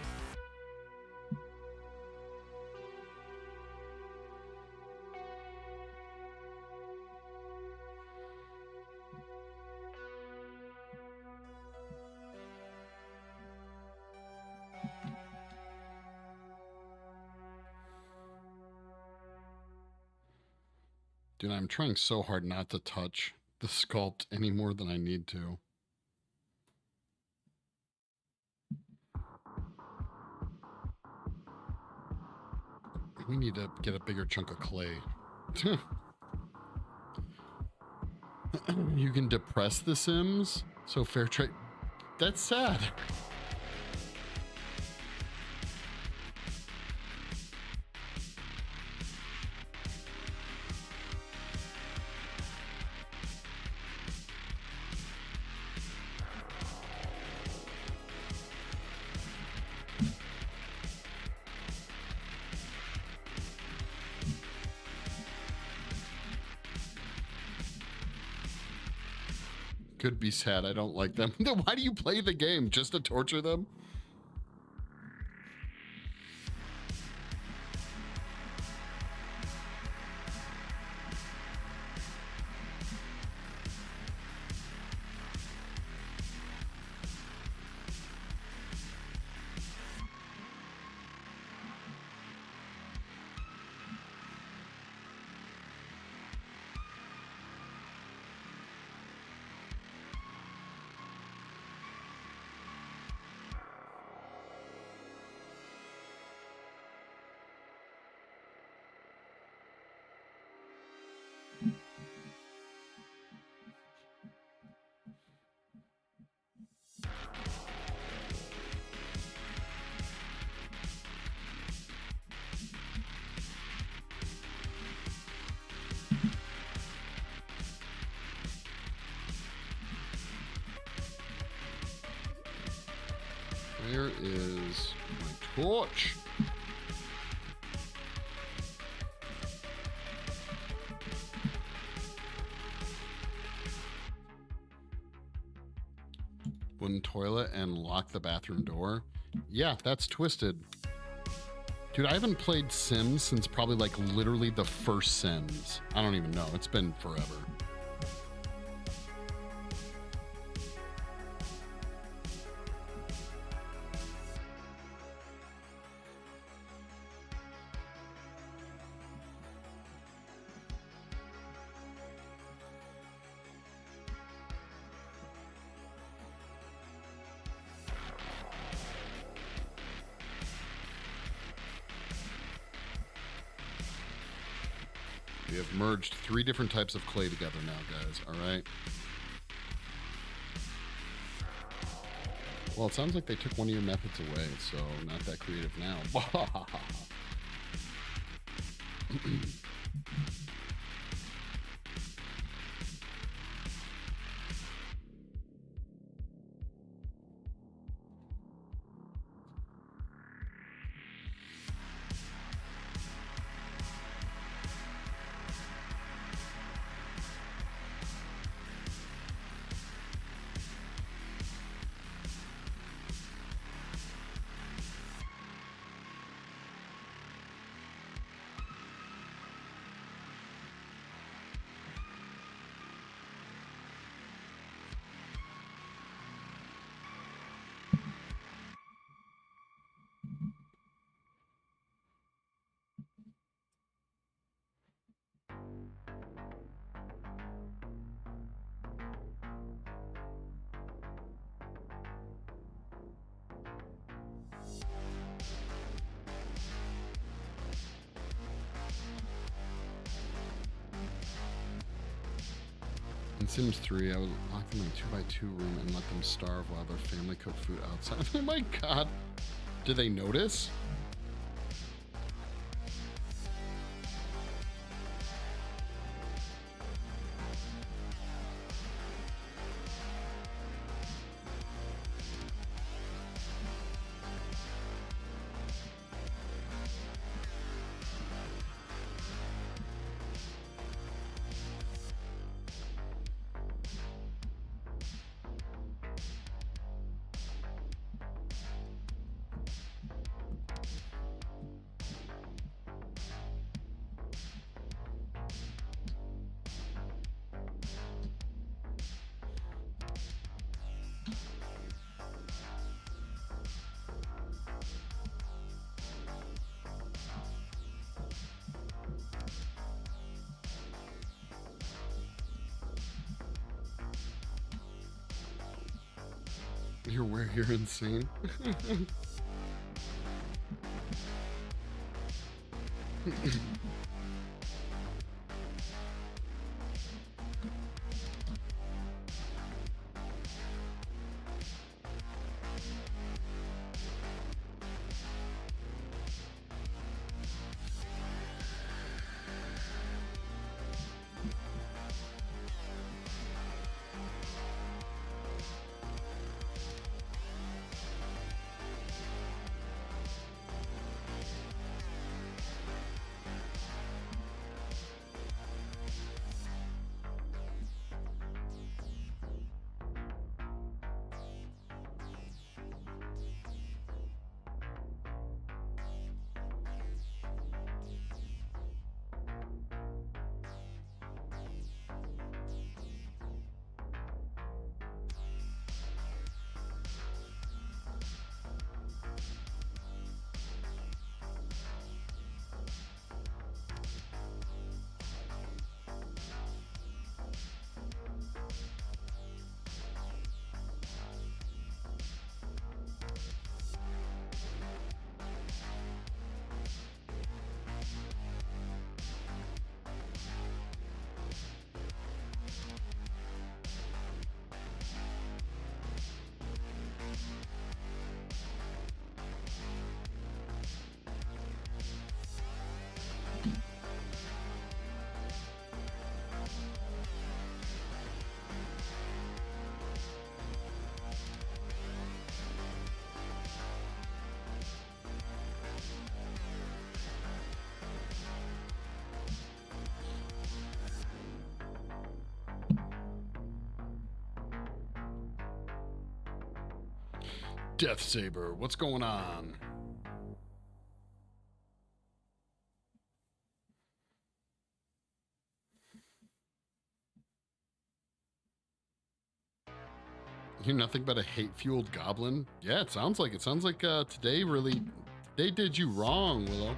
Dude, I'm trying so hard not to touch the sculpt any more than I need to. We need to get a bigger chunk of clay. You can depress the Sims, so fair trade. That's sad. Could be sad. I don't like them. Why do you play the game? Just to torture them? Where is my torch? Wooden toilet and lock the bathroom door. Yeah, that's twisted. Dude, I haven't played Sims since probably like literally the first Sims. I don't even know. It's been forever. We have merged 3 different types of clay together now, guys. All right. Well, it sounds like they took one of your methods away, so not that creative now. In Sims 3, I would lock them in a 2x2 room and let them starve while their family cooked food outside. Oh my god. Did they notice? You're insane. Death Saber, what's going on? You're nothing but a hate-fueled goblin? Yeah, it sounds like it. Sounds like today did you wrong, Willow.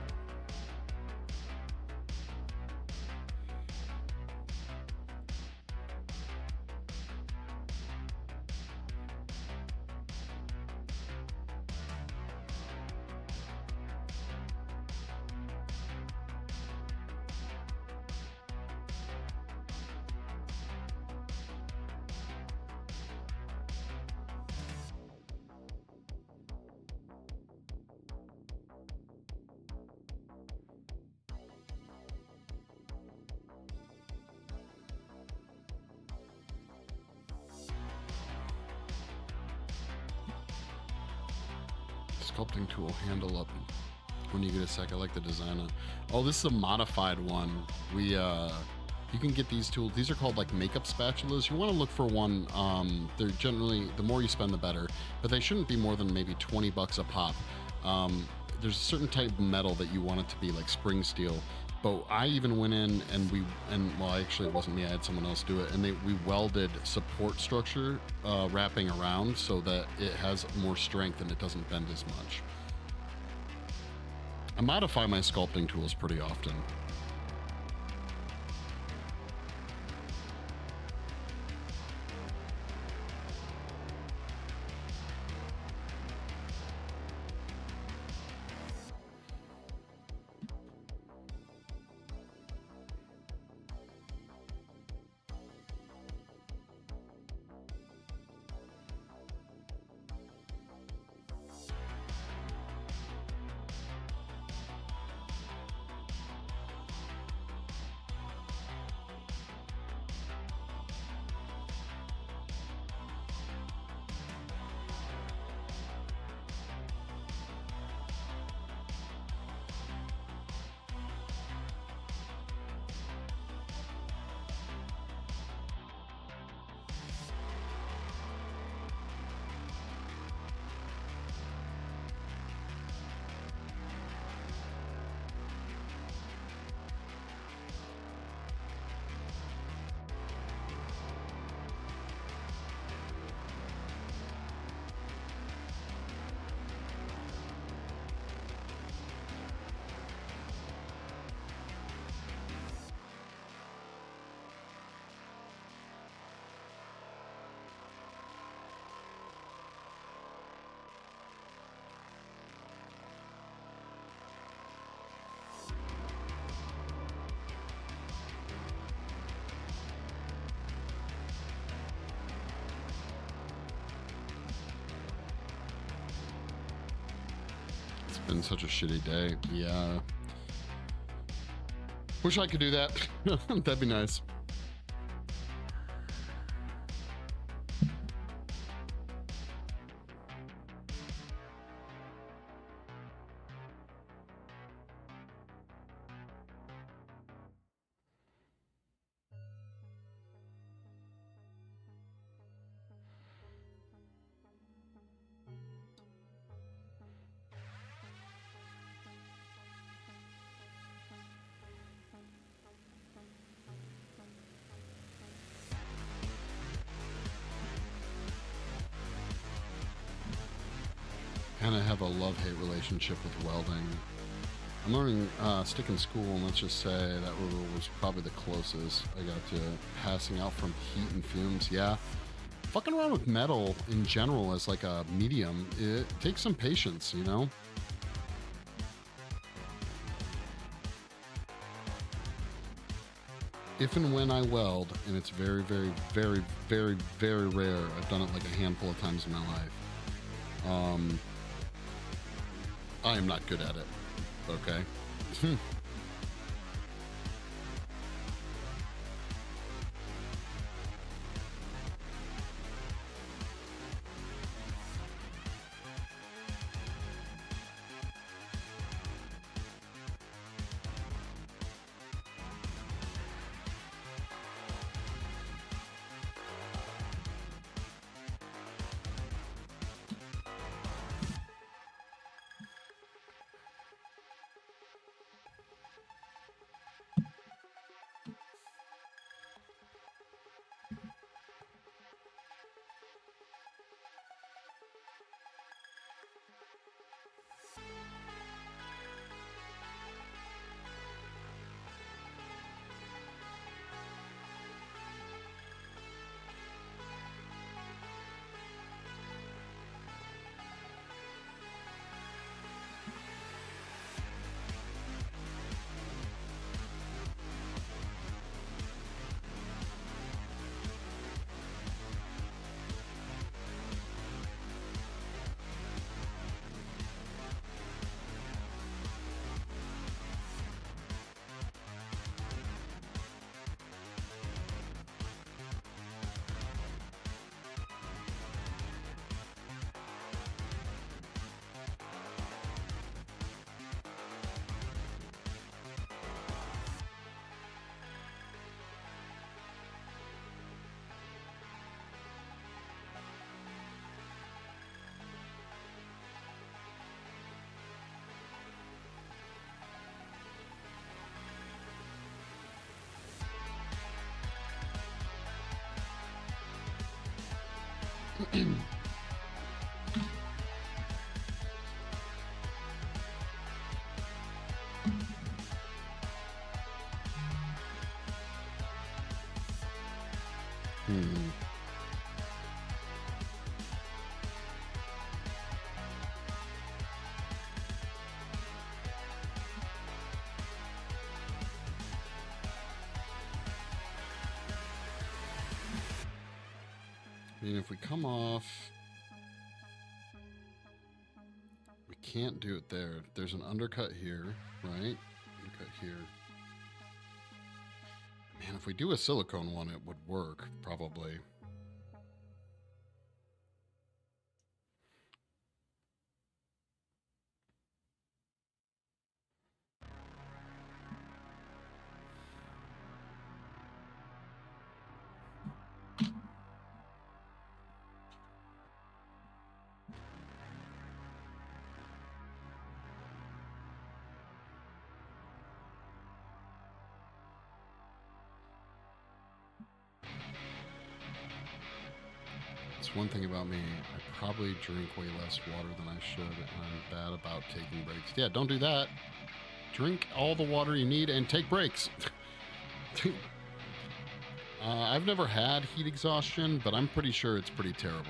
Sculpting tool, handle up when you get a sec. I like the design of. Oh, this is a modified one. You can get these tools. These are called like makeup spatulas. You want to look for one. They're generally, the more you spend, the better. But they shouldn't be more than maybe 20 bucks a pop. There's a certain type of metal that you want it to be, like spring steel. But I even went in and well, actually it wasn't me. I had someone else do it, and we welded support structure wrapping around so that it has more strength and it doesn't bend as much. I modify my sculpting tools pretty often. Been such a shitty day. Yeah. Wish I could do that. That'd be nice. Kind of have a love-hate relationship with welding. I'm learning stick in school, and let's just say that was probably the closest I got to passing out from heat and fumes. Yeah, fucking around with metal in general as like a medium, it takes some patience, you know? If and when I weld, and it's very, very, very, very, very rare, I've done it like a handful of times in my life. I am not good at it, okay? I mean, if we come off, we can't do it there. There's an undercut here, right? Undercut here. Man, if we do a silicone one, it would work, probably. One thing about me, I probably drink way less water than I should, and I'm bad about taking breaks. Yeah, don't do that. Drink all the water you need and take breaks. I've never had heat exhaustion, but I'm pretty sure it's pretty terrible.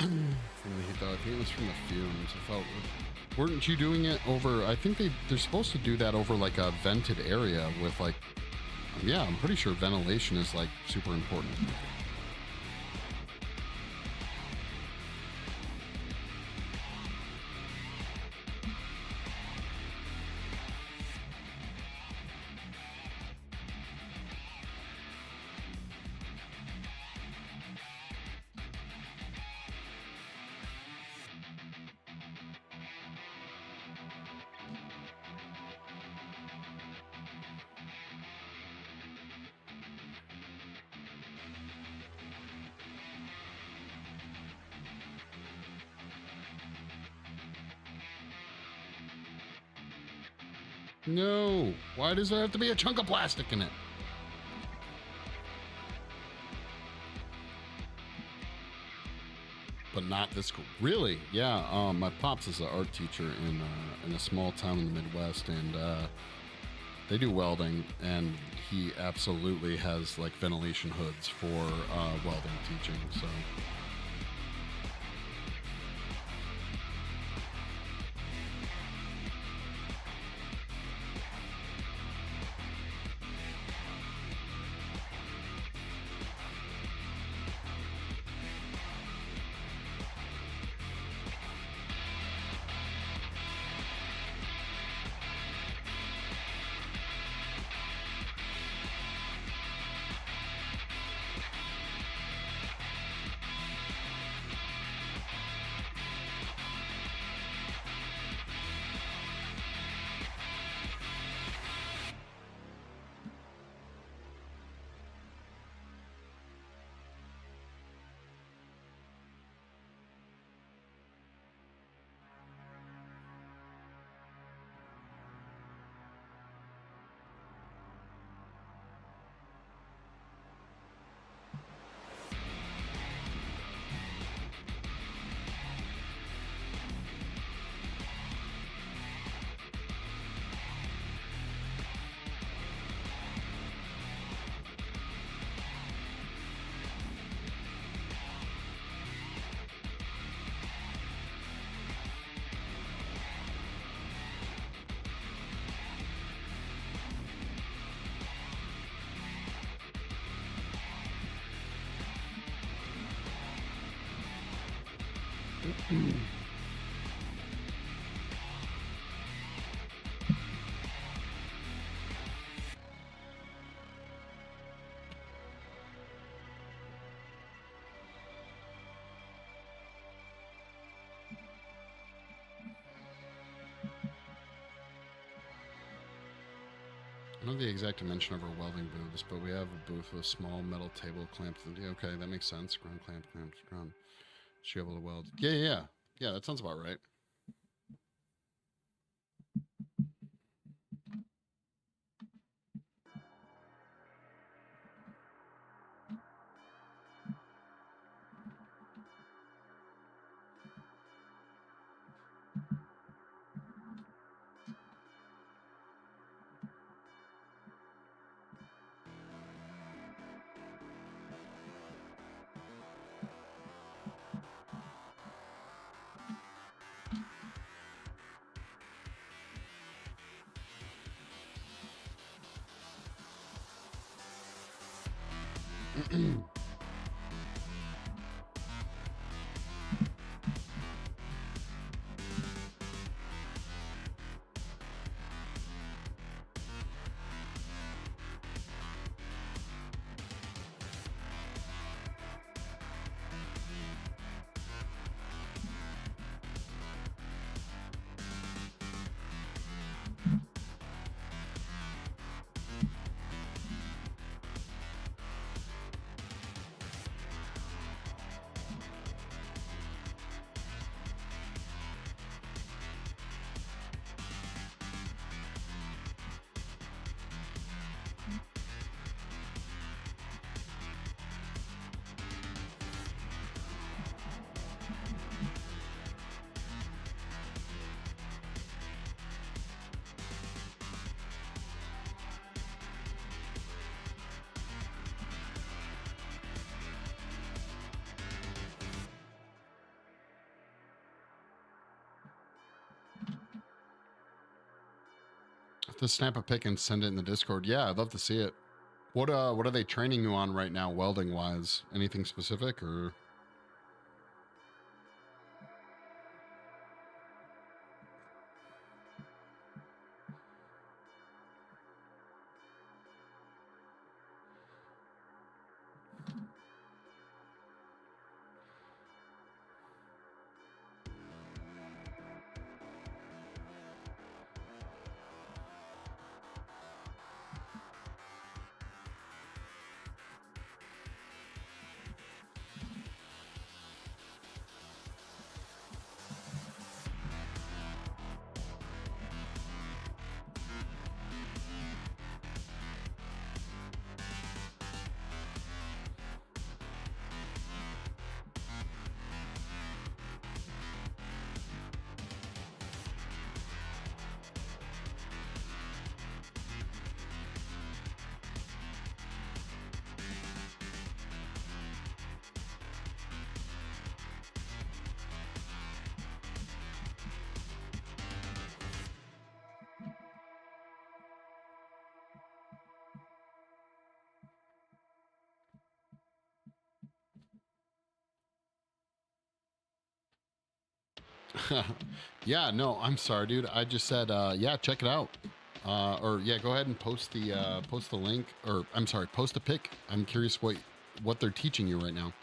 From the heat, though. I think it was from the fumes. I felt. Weren't you doing it over? I think they're supposed to do that over like a vented area with like. Yeah, I'm pretty sure ventilation is like super important. No. Why does there have to be a chunk of plastic in it? But not this cool. Really? Yeah. My pops is an art teacher in a small town in the Midwest, and they do welding, and he absolutely has like ventilation hoods for welding teaching. So. I don't know the exact dimension of our welding booths, but we have a booth with a small metal table clamped. Yeah, okay, that makes sense. Ground clamp, ground. She's able to weld. Yeah. Yeah, that sounds about right. to snap a pic and send it in the Discord. Yeah, I'd love to see it. What are they training you on right now, welding wise? Anything specific or? Yeah, no, I'm sorry, dude. I just said, yeah, check it out. Or yeah, go ahead and post the link, or I'm sorry, post a pic. I'm curious what they're teaching you right now.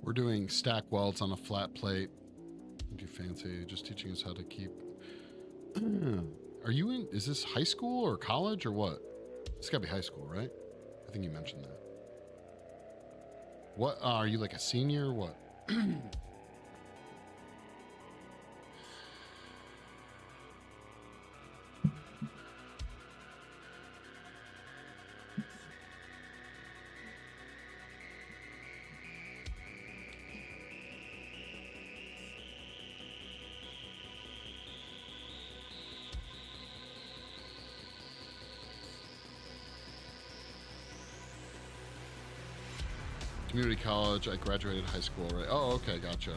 We're doing stack welds on a flat plate. Too fancy. Just teaching us how to keep. Are you in? Is this high school or college or what? It's gotta be high school, right? I think you mentioned that. What are you, like a senior or what? Community college. I graduated high school, right? Oh, okay, gotcha.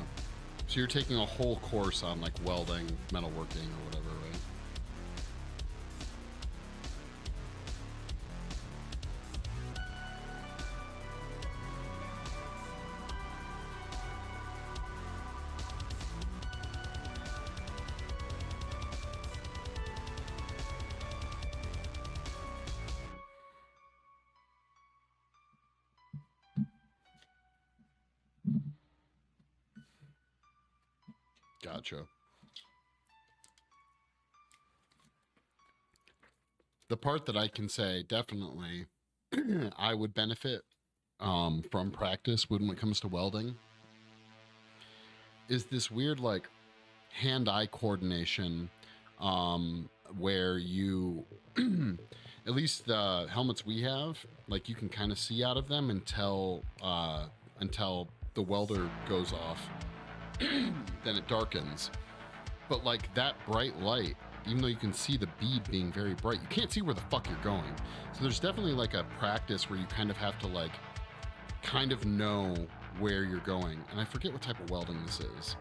So you're taking a whole course on like welding, metalworking, or whatever, right? Gotcha. the part that I can say definitely I would benefit from practice when it comes to welding is this weird like hand-eye coordination where you at least the helmets we have, like you can kind of see out of them until the welder goes off. Then it darkens. But like that bright light, even though you can see the bead being very bright, you can't see where the fuck you're going. So there's definitely like a practice where you kind of have to like kind of know where you're going. And I forget what type of welding this is.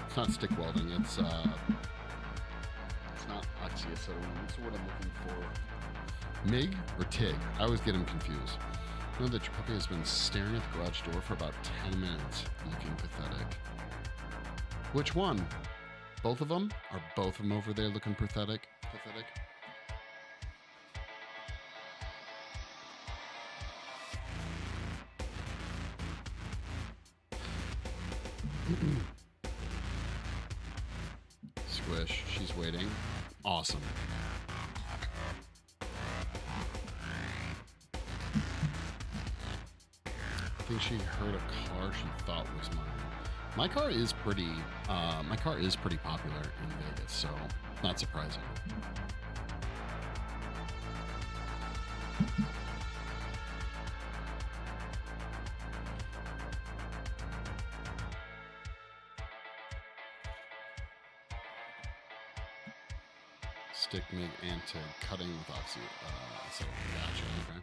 It's not stick welding. It's not oxyacetylene. What's the word I'm looking for? MIG or TIG? I always get them confused. I know that your puppy has been staring at the garage door for about 10 minutes, looking pathetic. Which one? Both of them? Are both of them over there looking pathetic? Squish, she's waiting. Awesome. I think she heard a car she thought was mine. My car is pretty popular in Vegas, so not surprising. Stick MIG and TIG, cutting with oxy. So gotcha. Okay.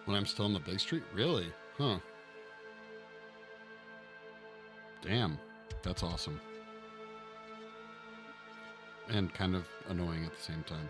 When I'm still on the big street? Really? Huh. Damn. That's awesome. And kind of annoying at the same time.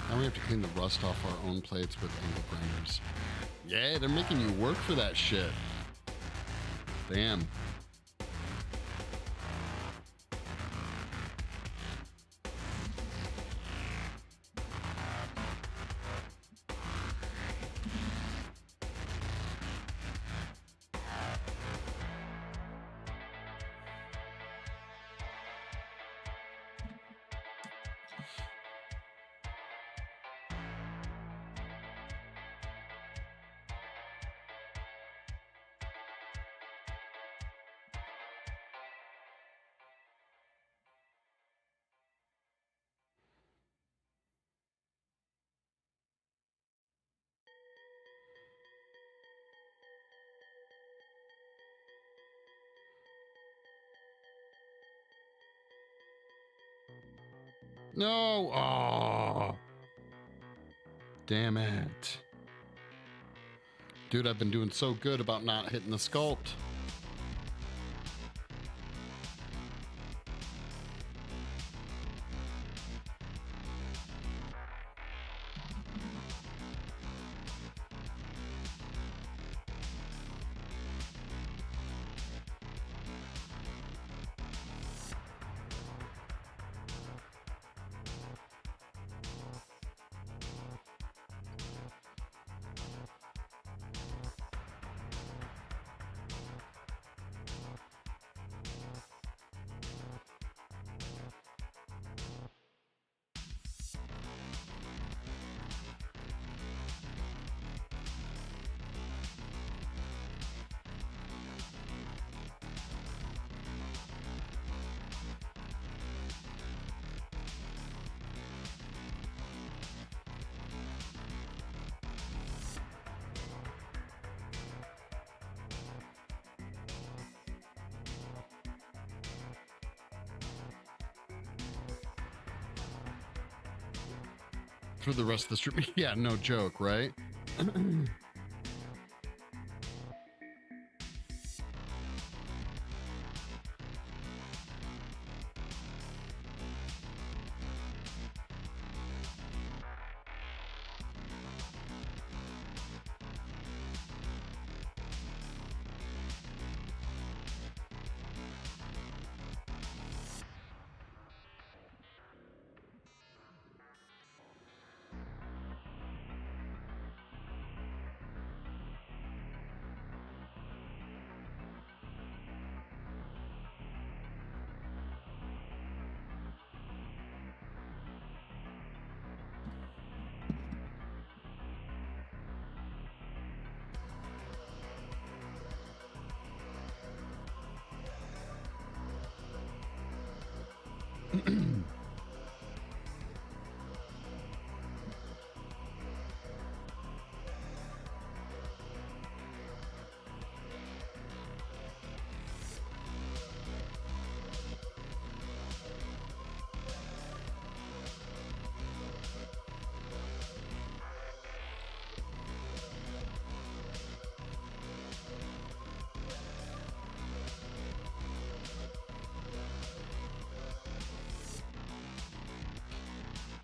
Now we have to clean the rust off our own plates with angle grinders. Yeah, they're making you work for that shit. Damn. No! Oh! Damn it. Dude, I've been doing so good about not hitting the sculpt. for the rest of the stream. Yeah, no joke, right?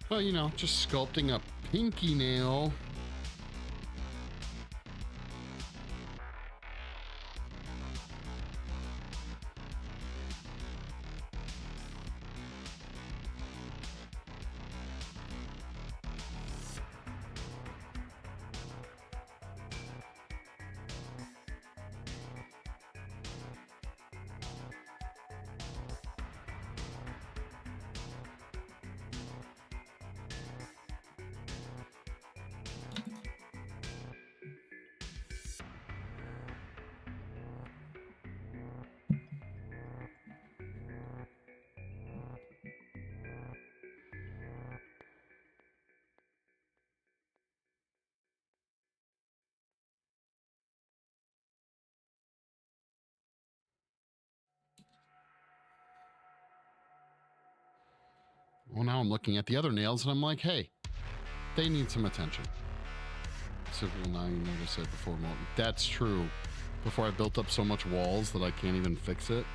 Well, you know, just sculpting a pinky nail. Well, now I'm looking at the other nails and I'm like, hey, they need some attention. So, well, now you notice it before. Well, that's true. Before I built up so much walls that I can't even fix it.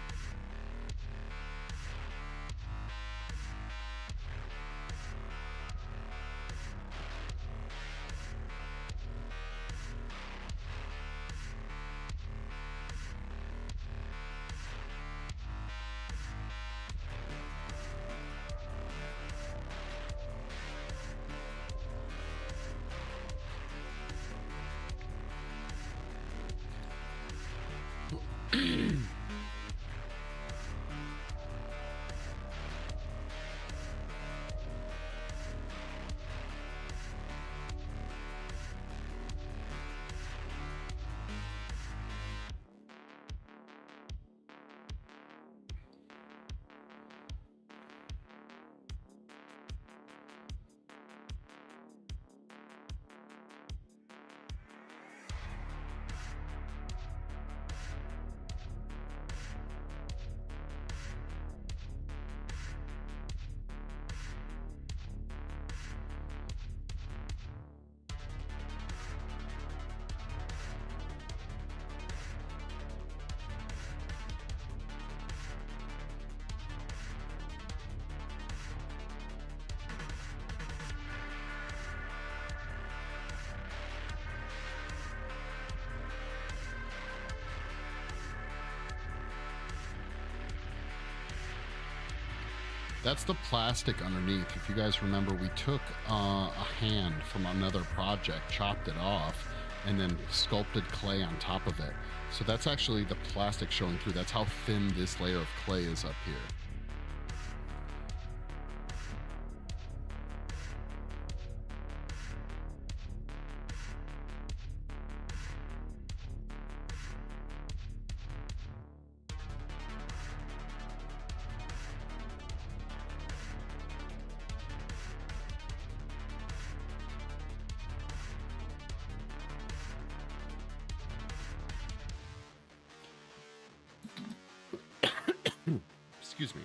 That's the plastic underneath. If you guys remember, we took a hand from another project, chopped it off, and then sculpted clay on top of it. So that's actually the plastic showing through. That's how thin this layer of clay is up here. Excuse me.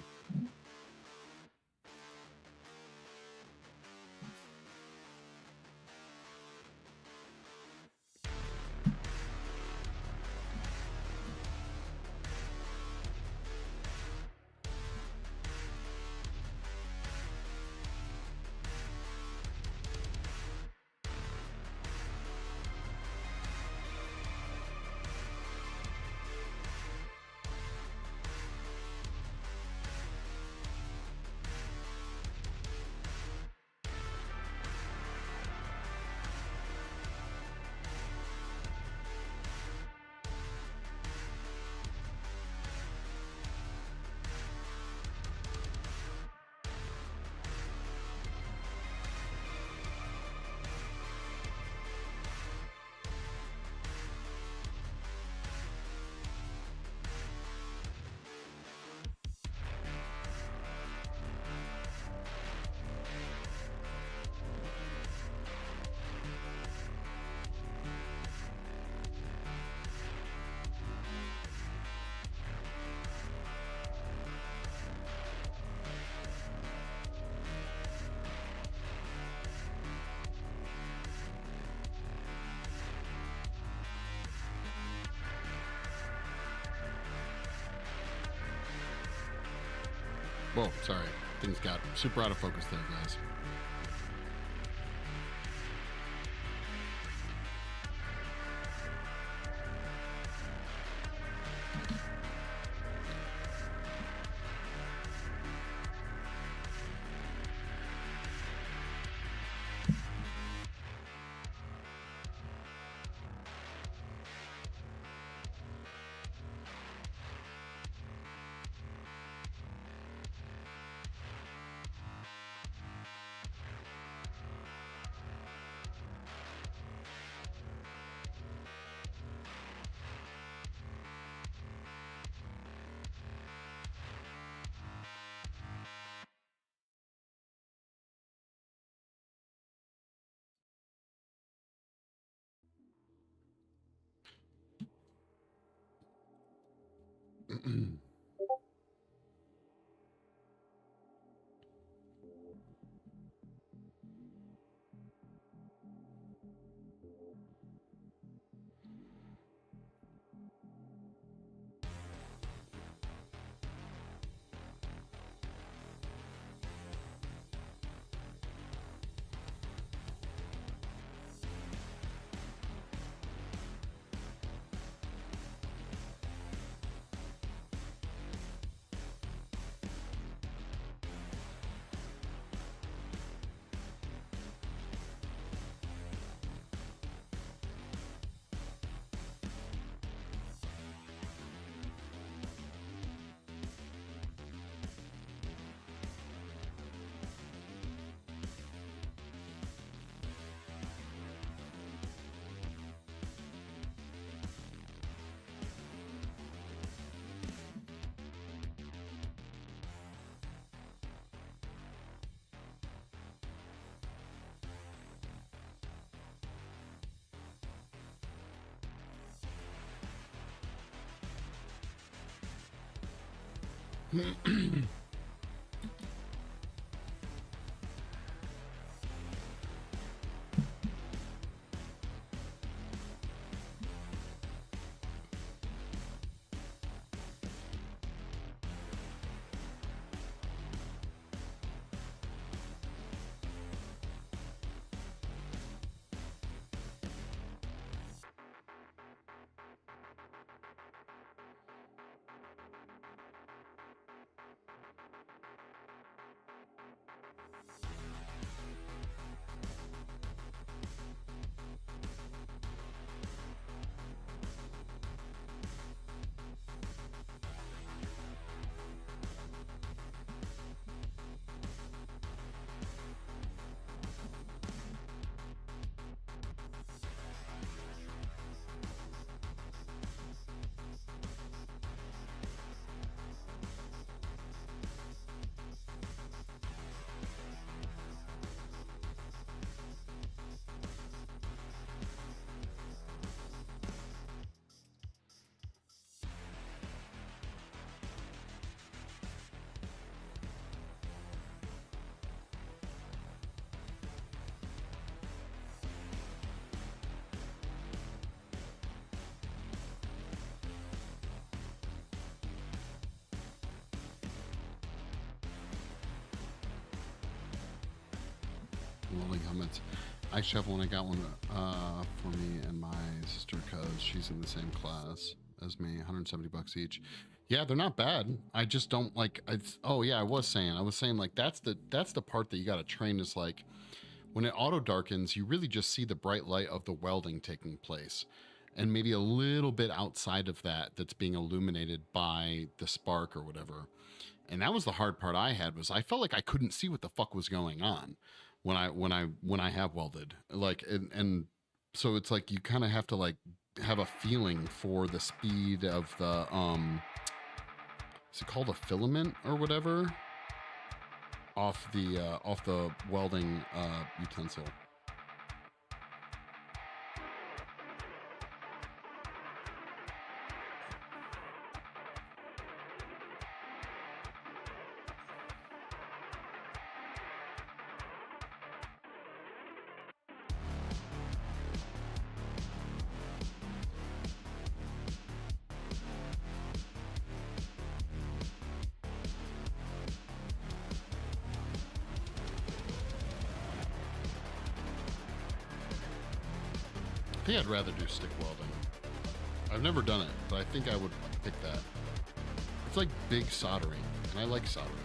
Whoa, sorry. Things got super out of focus there, guys. Rolling comments. I actually have one. I got one for me and my sister because she's in the same class as me. $170 each. Yeah, they're not bad. I just don't like. Oh yeah, I was saying like that's the part that you got to train is like when it auto darkens, you really just see the bright light of the welding taking place, and maybe a little bit outside of that that's being illuminated by the spark or whatever. And that was the hard part I had was I felt like I couldn't see what the fuck was going on when I have welded, like, and so it's like you kind of have to like have a feeling for the speed of the is it called a filament or whatever off the welding utensil. think I'd rather do stick welding. I've never done it, but I think I would pick that. It's like big soldering, and I like soldering.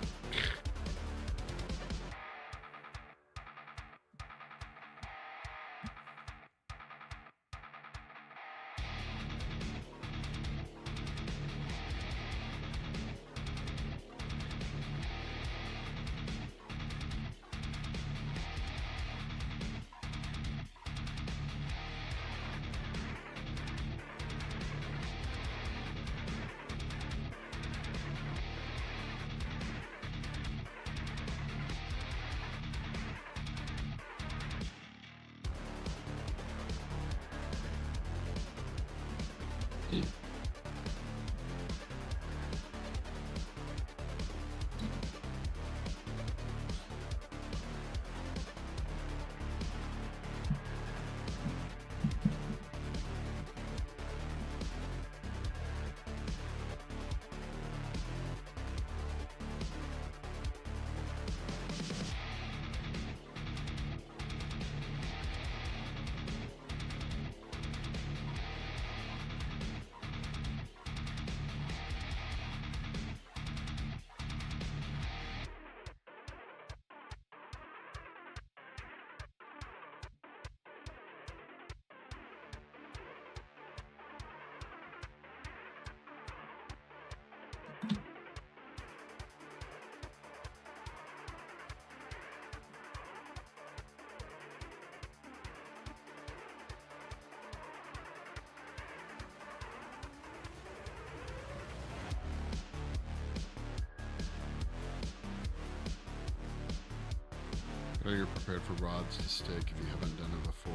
You're prepared for rods to stick if you haven't done it before.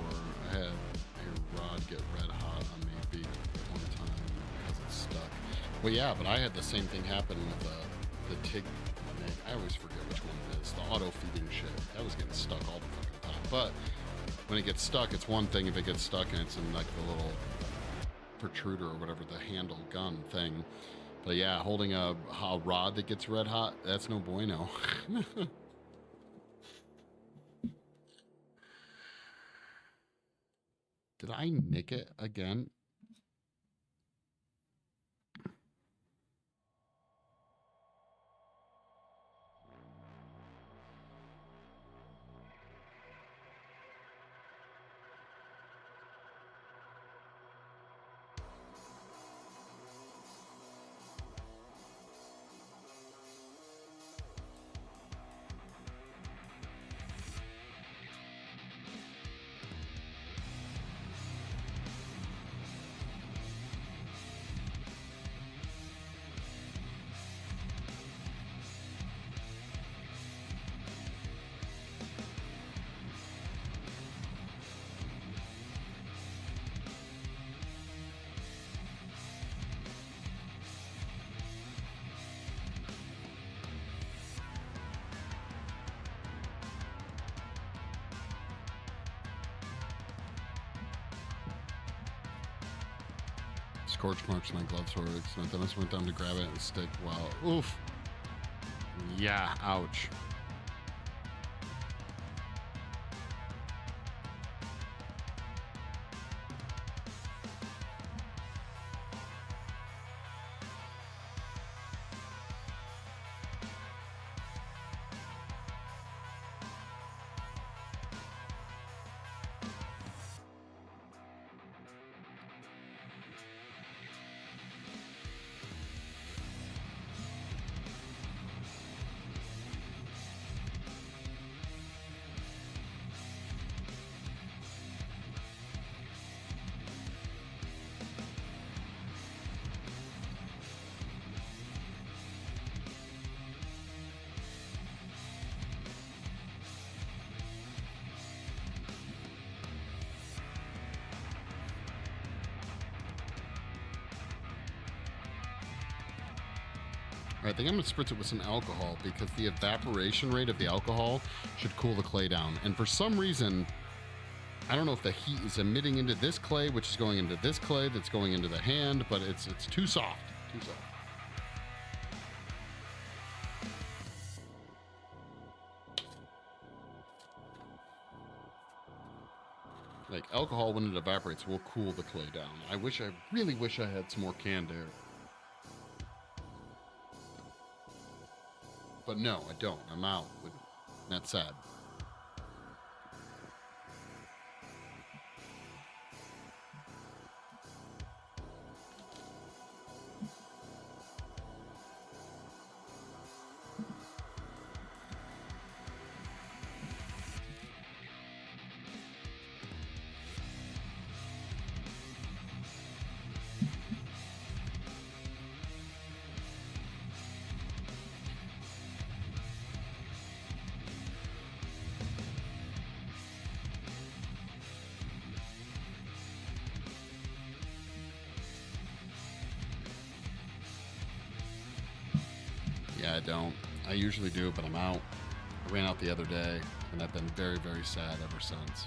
I had a rod get red hot on me beat one time because it's stuck. Well, yeah, but I had the same thing happen with the TIG. I always forget which one it is. The auto feeding shit. That was getting stuck all the fucking time. But when it gets stuck, it's one thing if it gets stuck and it's in like the little protruder or whatever, the handle gun thing. But yeah, holding a rod that gets red hot, that's no bueno. Did I nick it again? Scorch marks on my gloves were excellent. Then I just went down to grab it and stick. Wow. Oof. Yeah. Ouch. I think I'm going to spritz it with some alcohol because the evaporation rate of the alcohol should cool the clay down. And for some reason, I don't know if the heat is emitting into this clay, which is going into this clay that's going into the hand, but it's too soft. Too soft. Like, alcohol, when it evaporates, will cool the clay down. I really wish I had some more canned air. But no, I don't. I'm out. That's sad. Yeah, I don't. I usually do, but I'm out. I ran out the other day, and I've been very, very sad ever since.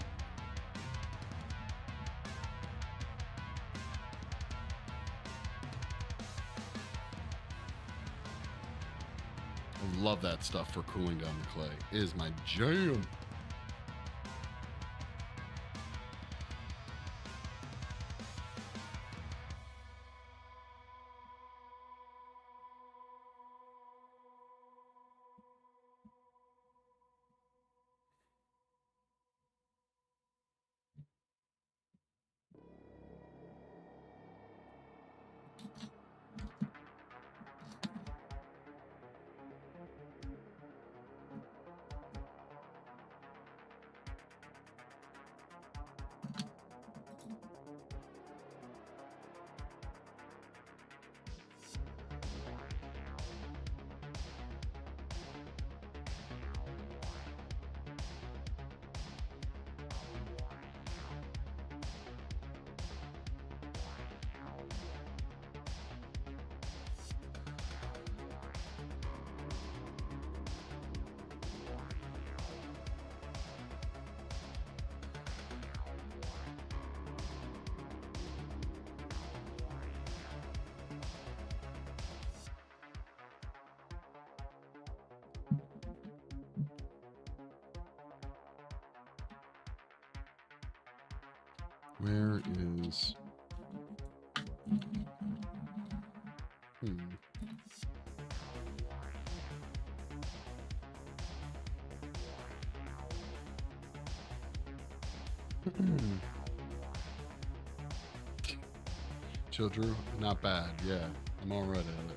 I love that stuff for cooling down the clay. It is my jam. Where is... Chill, Drew? Not bad, yeah. I'm all right at it.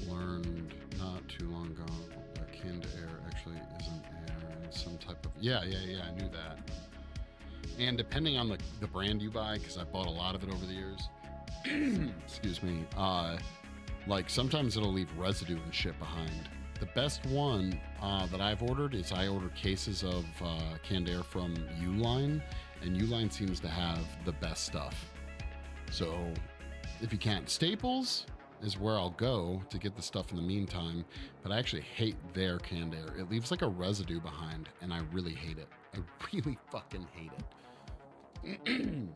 Learned not too long ago that canned air actually isn't air, it's some type of... Yeah, I knew that. And depending on the brand you buy, because I bought a lot of it over the years, excuse me, like sometimes it'll leave residue and shit behind. The best one that I've ordered is I ordered cases of canned air from Uline, and Uline seems to have the best stuff. So if you can't, Staples is where I'll go to get the stuff in the meantime, but I actually hate their canned air. It leaves like a residue behind, and I really hate it. I really fucking hate it.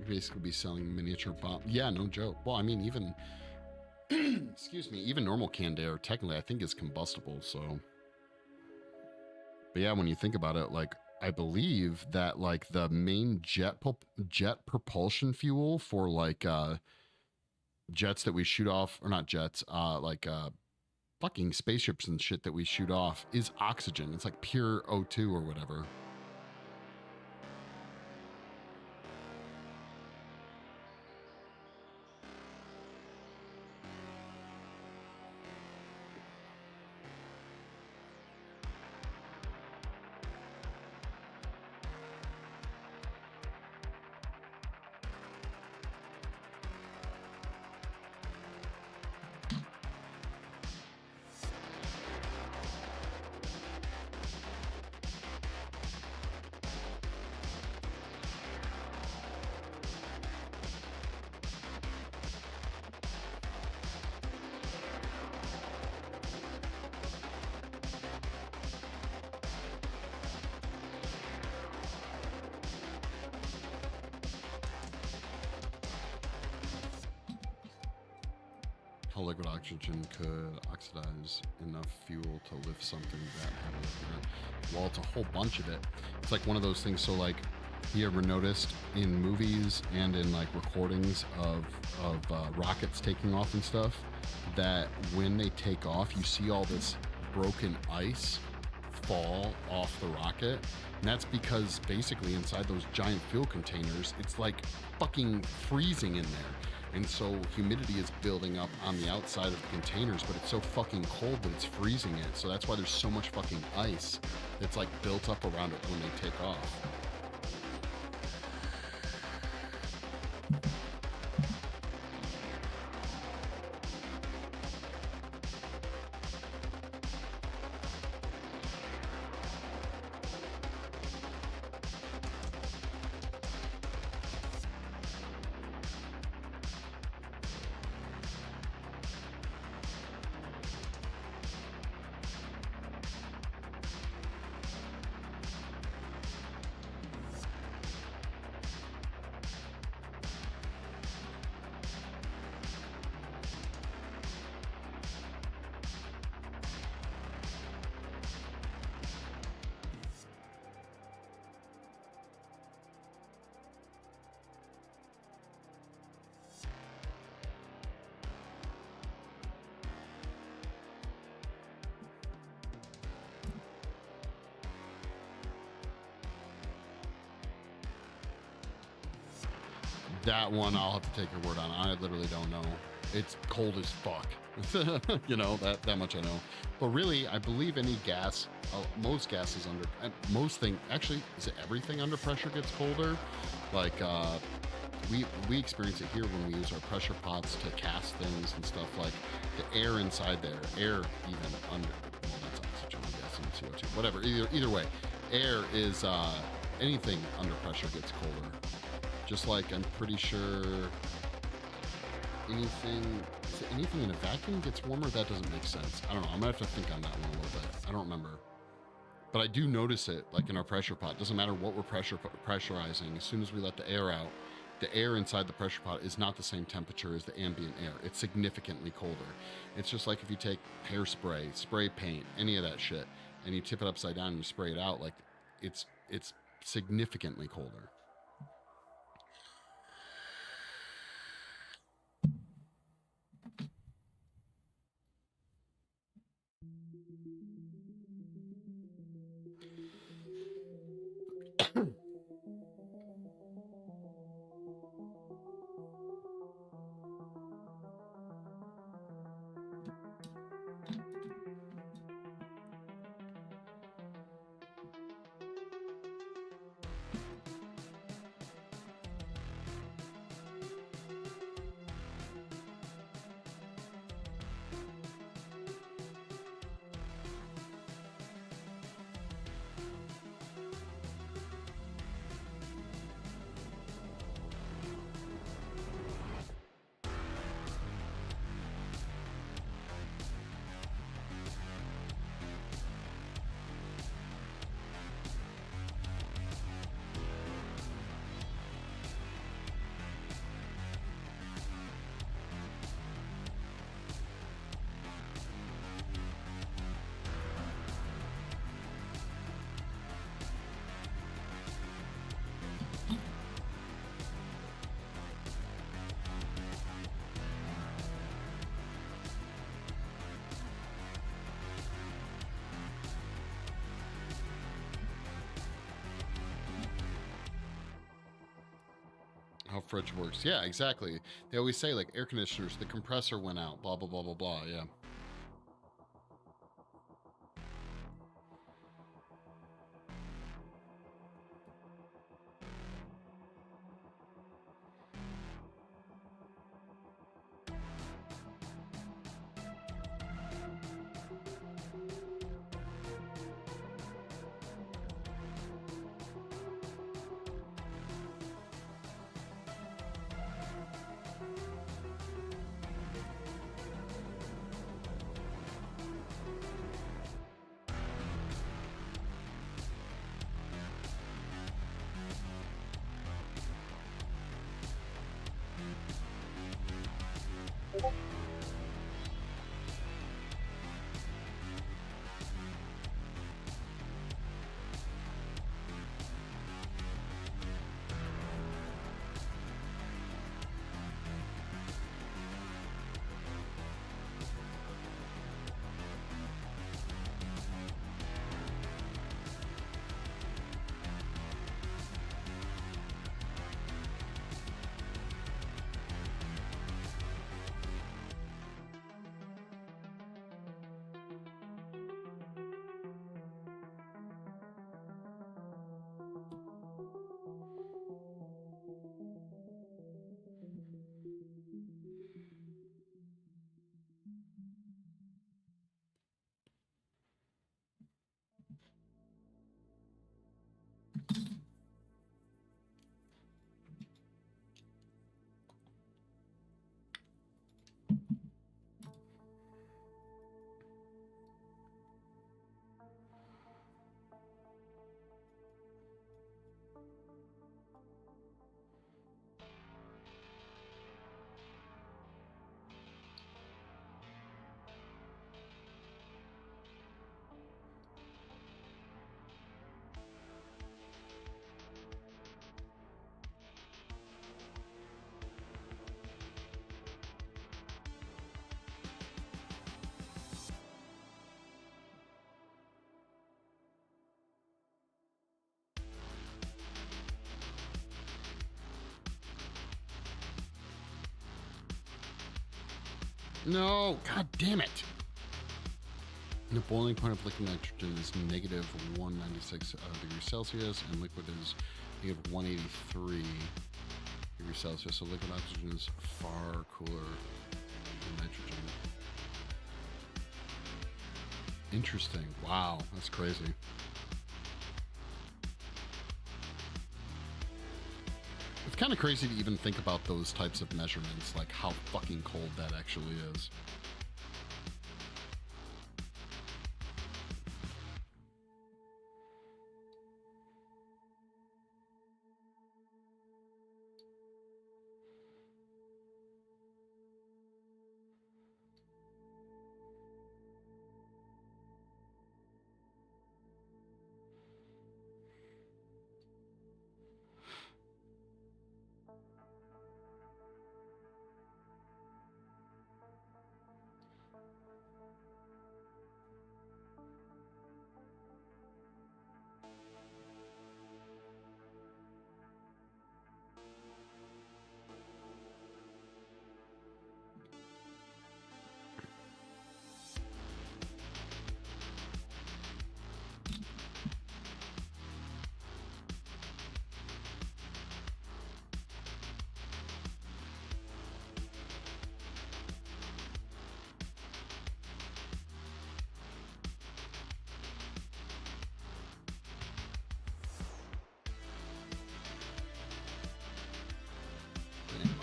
basically be selling miniature bomb. Yeah, no joke. Well, I mean, even excuse me, even normal canned air technically I think is combustible. So, but yeah, when you think about it, like I believe that like the main jet propulsion fuel for like jets that we shoot off, or not jets, fucking spaceships and shit that we shoot off is oxygen. It's like pure O2 or whatever. How liquid oxygen could oxidize enough fuel to lift something that heavy? Well, it's a whole bunch of it. It's like one of those things. So, like, you ever noticed in movies and in like recordings of rockets taking off and stuff, that when they take off, you see all this broken ice fall off the rocket, and that's because basically inside those giant fuel containers, it's like fucking freezing in there. And so humidity is building up on the outside of the containers, but it's so fucking cold that it's freezing it. So that's why there's so much fucking ice that's like built up around it when they take off. That one I'll have to take your word on. I literally don't know. It's cold as fuck. You know, that much I know. But really, I believe any gas, most gases under, actually, is it everything under pressure gets colder? Like, we experience it here when we use our pressure pots to cast things and stuff. Like the air inside there, air even under, well, that's oxygen, I guess, and CO2, whatever. Either way, air is, anything under pressure gets colder. Just like I'm pretty sure anything in a vacuum gets warmer. That doesn't make sense. I don't know. I'm gonna have to think on that one a little bit. I don't remember, but I do notice it like in our pressure pot. Doesn't matter what we're pressurizing. As soon as we let the air out, the air inside the pressure pot is not the same temperature as the ambient air. It's significantly colder. It's just like if you take hairspray, spray paint, any of that shit, and you tip it upside down and you spray it out, like it's significantly colder. fridge works. Yeah, exactly. They always say, like, air conditioners, the compressor went out, blah, blah, blah, blah, blah. Yeah. No, god damn it. The boiling point of liquid nitrogen is negative 196 degrees Celsius, and liquid is negative 183 degrees Celsius. So liquid oxygen is far cooler than nitrogen. Interesting. Wow, that's crazy. It's kind of crazy to even think about those types of measurements, like how fucking cold that actually is.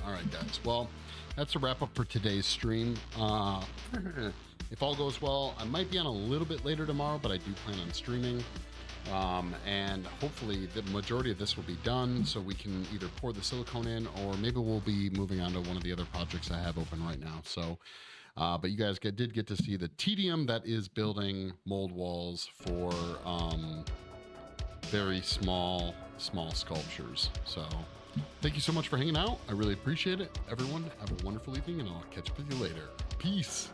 All right, guys. Well, that's a wrap up for today's stream. If all goes well, I might be on a little bit later tomorrow, but I do plan on streaming. And hopefully the majority of this will be done so we can either pour the silicone in, or maybe we'll be moving on to one of the other projects I have open right now. So, but you guys did get to see the tedium that is building mold walls for very small sculptures. So thank you so much for hanging out. I really appreciate it. Everyone, have a wonderful evening, and I'll catch up with you later. Peace.